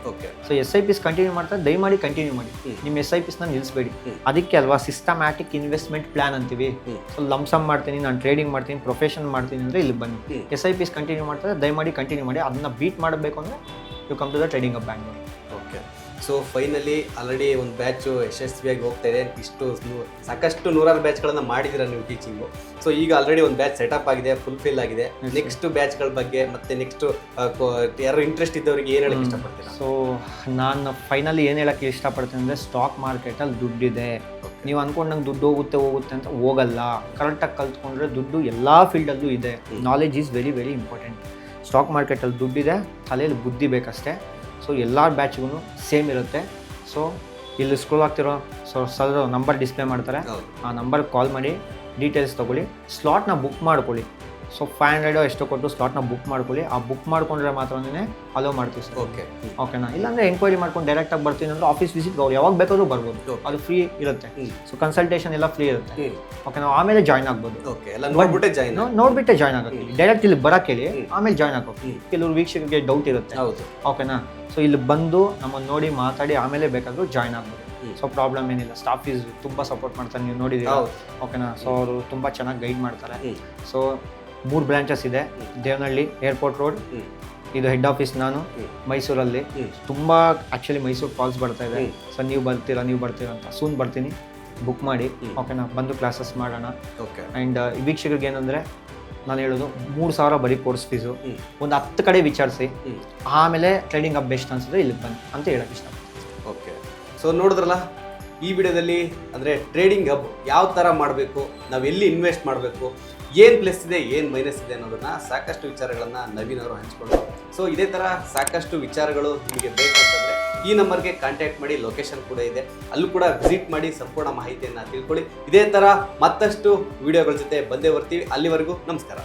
ಸೊ SIPs ಕಂಟಿನ್ಯೂ ಮಾಡ್ತಾ ದಯಮಾಡಿ ಕಂಟಿನ್ಯೂ ಮಾಡಿ. ನಿಮ್ಮ SIPsನ ನಿಲ್ಲಿಸಬೇಡಿ. ಅದಕ್ಕೆ ಅಲ್ವಾ ಸಿಸ್ಟಮ್ಯಾಟಿಕ್ ಇನ್ವೆಸ್ಟ್ಮೆಂಟ್ ಪ್ಲಾನ್ ಅಂತೀವಿ. ಸೊ ಲಮ್ಸಮ್ ಮಾಡ್ತೀನಿ, ನಾನು ಟ್ರೇಡಿಂಗ್ ಮಾಡ್ತೀನಿ, ಪ್ರೊಫೆಷನ್ ಮಾಡ್ತೀನಿ ಅಂದರೆ ಇಲ್ಲಿ ಬನ್ನಿ. SIPs ಕಂಟಿನ್ಯೂ ಮಾಡ್ತಾರೆ, ದಯಮಾಡಿ ಕಂಟಿನ್ಯೂ ಮಾಡಿ. ಅದನ್ನ ಬೀಟ್ ಮಾಡಬೇಕು ಅಂದರೆ you come to the trading of Bangalore. Okay. So finally already ಒಂದು ಬ್ಯಾಚು ಯಶಸ್ವಿಯಾಗಿ ಹೋಗ್ತಾ ಇದೆ. ಸಾಕಷ್ಟು 100 ಬ್ಯಾಚ್ಗಳನ್ನು ಮಾಡಿದ್ದೀರಾ ನೀವು ಟೀಚಿಂಗು. ಸೊ ಈಗ ಆಲ್ರೆಡಿ ಒಂದು ಬ್ಯಾಚ್ ಸೆಟಪ್ ಆಗಿದೆ, ಫುಲ್ಫಿಲ್ ಆಗಿದೆ. ನೆಕ್ಸ್ಟ್ ಬ್ಯಾಚ್ಗಳ ಬಗ್ಗೆ ಮತ್ತೆ ನೆಕ್ಸ್ಟ್ ಯಾರು ಇಂಟ್ರೆಸ್ಟ್ ಇದ್ದವರಿಗೆ ಏನು ಹೇಳಕ್ಕೆ ಇಷ್ಟಪಡ್ತೀನಿ? ಸೊ ನಾನು ಫೈನಲಿ ಏನು ಹೇಳಕ್ಕೆ ಇಷ್ಟಪಡ್ತೀನಿ ಅಂದರೆ, ಸ್ಟಾಕ್ ಮಾರ್ಕೆಟಲ್ಲಿ ದುಡ್ಡಿದೆ. ನೀವು ಅಂದ್ಕೊಂಡಂಗೆ ದುಡ್ಡು ಹೋಗುತ್ತೆ ಅಂತ ಹೋಗಲ್ಲ. ಕರೆಕ್ಟಾಗಿ ಕಲ್ತ್ಕೊಂಡ್ರೆ ದುಡ್ಡು ಎಲ್ಲ ಫೀಲ್ಡಲ್ಲೂ ಇದೆ. Knowledge is very very important. Stock ಮಾರ್ಕೆಟಲ್ಲಿ ದುಡ್ಡಿದೆ, ತಲೆಯಲ್ಲಿ ಬುದ್ಧಿ ಬೇಕಷ್ಟೇ. ಸೊ ಎಲ್ಲ ಬ್ಯಾಚ್ಗೂ ಸೇಮ್ ಇರುತ್ತೆ. ಸೊ ಇಲ್ಲಿ ಸ್ಕ್ರೋಲ್ ಆಗ್ತಿರೋ ಸರ್ ನಂಬರ್ ಡಿಸ್ಪ್ಲೇ ಮಾಡ್ತಾರೆ, ಆ ನಂಬರ್ಗೆ ಕಾಲ್ ಮಾಡಿ ಡೀಟೇಲ್ಸ್ ತೊಗೊಳ್ಳಿ, ಸ್ಲಾಟ್ನ ಬುಕ್ ಮಾಡ್ಕೊಳ್ಳಿ. ಸೊ 500 ಎಷ್ಟು ಕೊಟ್ಟು ಸ್ಲಾಟ್ನ ಬುಕ್ ಮಾಡ್ಕೊಳ್ಳಿ. ಆ ಬುಕ್ ಮಾಡ್ಕೊಂಡ್ರೆ ಮಾತ್ರನೇ ಅಲೋ ಮಾಡ್ತೀವಿ ಸರ್. ಓಕೆನಾ? ಇಲ್ಲಾಂದರೆ ಎಂಕ್ವೈರಿ ಮಾಡ್ಕೊಂಡು ಡೈರೆಕ್ಟಾಗಿ ಬರ್ತೀನಿ ಅಂದರೆ ಆಫೀಸ್ ವಿಸಿಟ್ ಅವ್ರು ಯಾವಾಗ ಬೇಕಾದ್ರೂ ಬರ್ಬೋದು, ಅದು ಫ್ರೀ ಇರುತ್ತೆ. ಸೊ ಕನ್ಸಲ್ಟೇಷನ್ ಎಲ್ಲ ಫ್ರೀ ಇರುತ್ತೆ. ಓಕೆನಾ? ಆಮೇಲೆ ಜಾಯ್ನ್ ಆಗ್ಬೋದು. ನೋಡ್ಬಿಟ್ಟೆ ಜಾಯ್ನ್ ಆಗೋದು. ಡೈರೆಕ್ಟ್ ಇಲ್ಲಿ ಬರೋಕ್ಕೆ ಹೇಳಿ, ಆಮೇಲೆ ಜಾಯ್ನ್ ಆಗೋದು. ಕೆಲವರು ವೀಕ್ಷಕರಿಗೆ ಡೌಟ್ ಇರುತ್ತೆ. ಓಕೆನಾ? ಸೊ ಇಲ್ಲಿ ಬಂದು ನಮ್ಮನ್ನು ನೋಡಿ ಮಾತಾಡಿ ಆಮೇಲೆ ಬೇಕಾದರೂ ಜಾಯ್ನ್ ಆಗ್ಬೋದು. ಸೊ ಪ್ರಾಬ್ಲಮ್ ಏನಿಲ್ಲ. ಸ್ಟಾಫ್ ಈಸ್ ತುಂಬ ಸಪೋರ್ಟ್ ಮಾಡ್ತಾರೆ, ನೀವು ನೋಡಿದ್ದೀರಾ. ಓಕೆನಾ? ಸೊ ಅವರು ತುಂಬ ಚೆನ್ನಾಗಿ ಗೈಡ್ ಮಾಡ್ತಾರೆ. ಸೊ 3 ಬ್ರಾಂಚಸ್ ಇದೆ. ದೇವನಹಳ್ಳಿ, ಏರ್ಪೋರ್ಟ್ ರೋಡ್, ಇದು ಹೆಡ್ ಆಫೀಸ್. ನಾನು ಮೈಸೂರಲ್ಲಿ ತುಂಬ ಆ್ಯಕ್ಚುಲಿ ಮೈಸೂರು ಕಾಲ್ಸ್ ಬರ್ತಾ ಇದೆ. ಸೊ ನೀವು ಬರ್ತೀರಾ ಅಂತ. ಸೂನ್ ಬರ್ತೀನಿ, ಬುಕ್ ಮಾಡಿ. ಓಕೆನಾ? ಬಂದು ಕ್ಲಾಸಸ್ ಮಾಡೋಣ. ಆ್ಯಂಡ್ ವೀಕ್ಷಕರಿಗೆ ಏನಂದರೆ ನಾನು ಹೇಳೋದು, 3,000 ಬರೀ ಕೋರ್ಸ್ ಫೀಸು. ಒಂದು 10 ಕಡೆ ವಿಚಾರಿಸಿ ಆಮೇಲೆ ಟ್ರೇಡಿಂಗ್ ಅಪ್ ಬೆಸ್ಟ್ ಅನ್ಸಿದ್ರೆ ಇಲ್ಲಿಗೆ ಬನ್ನಿ ಅಂತ ಹೇಳೋಕ್ಕೆ ಇಷ್ಟ. ಓಕೆ. ಸೊ ನೋಡಿದ್ರಲ್ಲ ಈ ವಿಡಿಯೋದಲ್ಲಿ, ಅಂದರೆ ಟ್ರೇಡಿಂಗ್ ಹಬ್ ಯಾವ ಥರ ಮಾಡಬೇಕು, ನಾವು ಎಲ್ಲಿ ಇನ್ವೆಸ್ಟ್ ಮಾಡಬೇಕು, ಏನು ಪ್ಲಸ್ ಇದೆ ಏನು ಮೈನಸ್ ಇದೆ ಅನ್ನೋದನ್ನು ಸಾಕಷ್ಟು ವಿಚಾರಗಳನ್ನು ನವೀನ್ ಅವರು ಹಂಚ್ಕೊಂಡ್ರು. ಸೊ ಇದೇ ಥರ ಸಾಕಷ್ಟು ವಿಚಾರಗಳು ನಿಮಗೆ ಬೇಕು ಅಂತಂದರೆ ಈ ನಂಬರ್ಗೆ ಕಾಂಟ್ಯಾಕ್ಟ್ ಮಾಡಿ. ಲೊಕೇಶನ್ ಕೂಡ ಇದೆ, ಅಲ್ಲೂ ಕೂಡ ವಿಸಿಟ್ ಮಾಡಿ ಸಂಪೂರ್ಣ ಮಾಹಿತಿಯನ್ನು ತಿಳ್ಕೊಳ್ಳಿ. ಇದೇ ಥರ ಮತ್ತಷ್ಟು ವಿಡಿಯೋಗಳ ಜೊತೆ ಬಂದೇ ಬರ್ತೀವಿ. ಅಲ್ಲಿವರೆಗೂ ನಮಸ್ಕಾರ.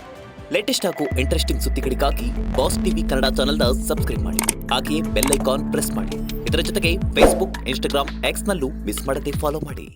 ಲೇಟೆಸ್ಟ್ ಹಾಗೂ ಇಂಟ್ರೆಸ್ಟಿಂಗ್ ಸುದ್ದಿಗಳಿಗಾಗಿ ಬಾಸ್ ಟಿವಿ ಕನ್ನಡ ಚಾನೆಲ್ನ ಸಬ್ಸ್ಕ್ರೈಬ್ ಮಾಡಿ. ಹಾಗೆಯೇ ಬೆಲ್ ಐಕಾನ್ ಪ್ರೆಸ್ ಮಾಡಿ. ಇದರ ಜೊತೆಗೆ ಫೇಸ್ಬುಕ್, ಇನ್ಸ್ಟಾಗ್ರಾಮ್, ಎಕ್ಸ್ನಲ್ಲೂ ಮಿಸ್ ಮಾಡದೆ ಫಾಲೋ ಮಾಡಿ.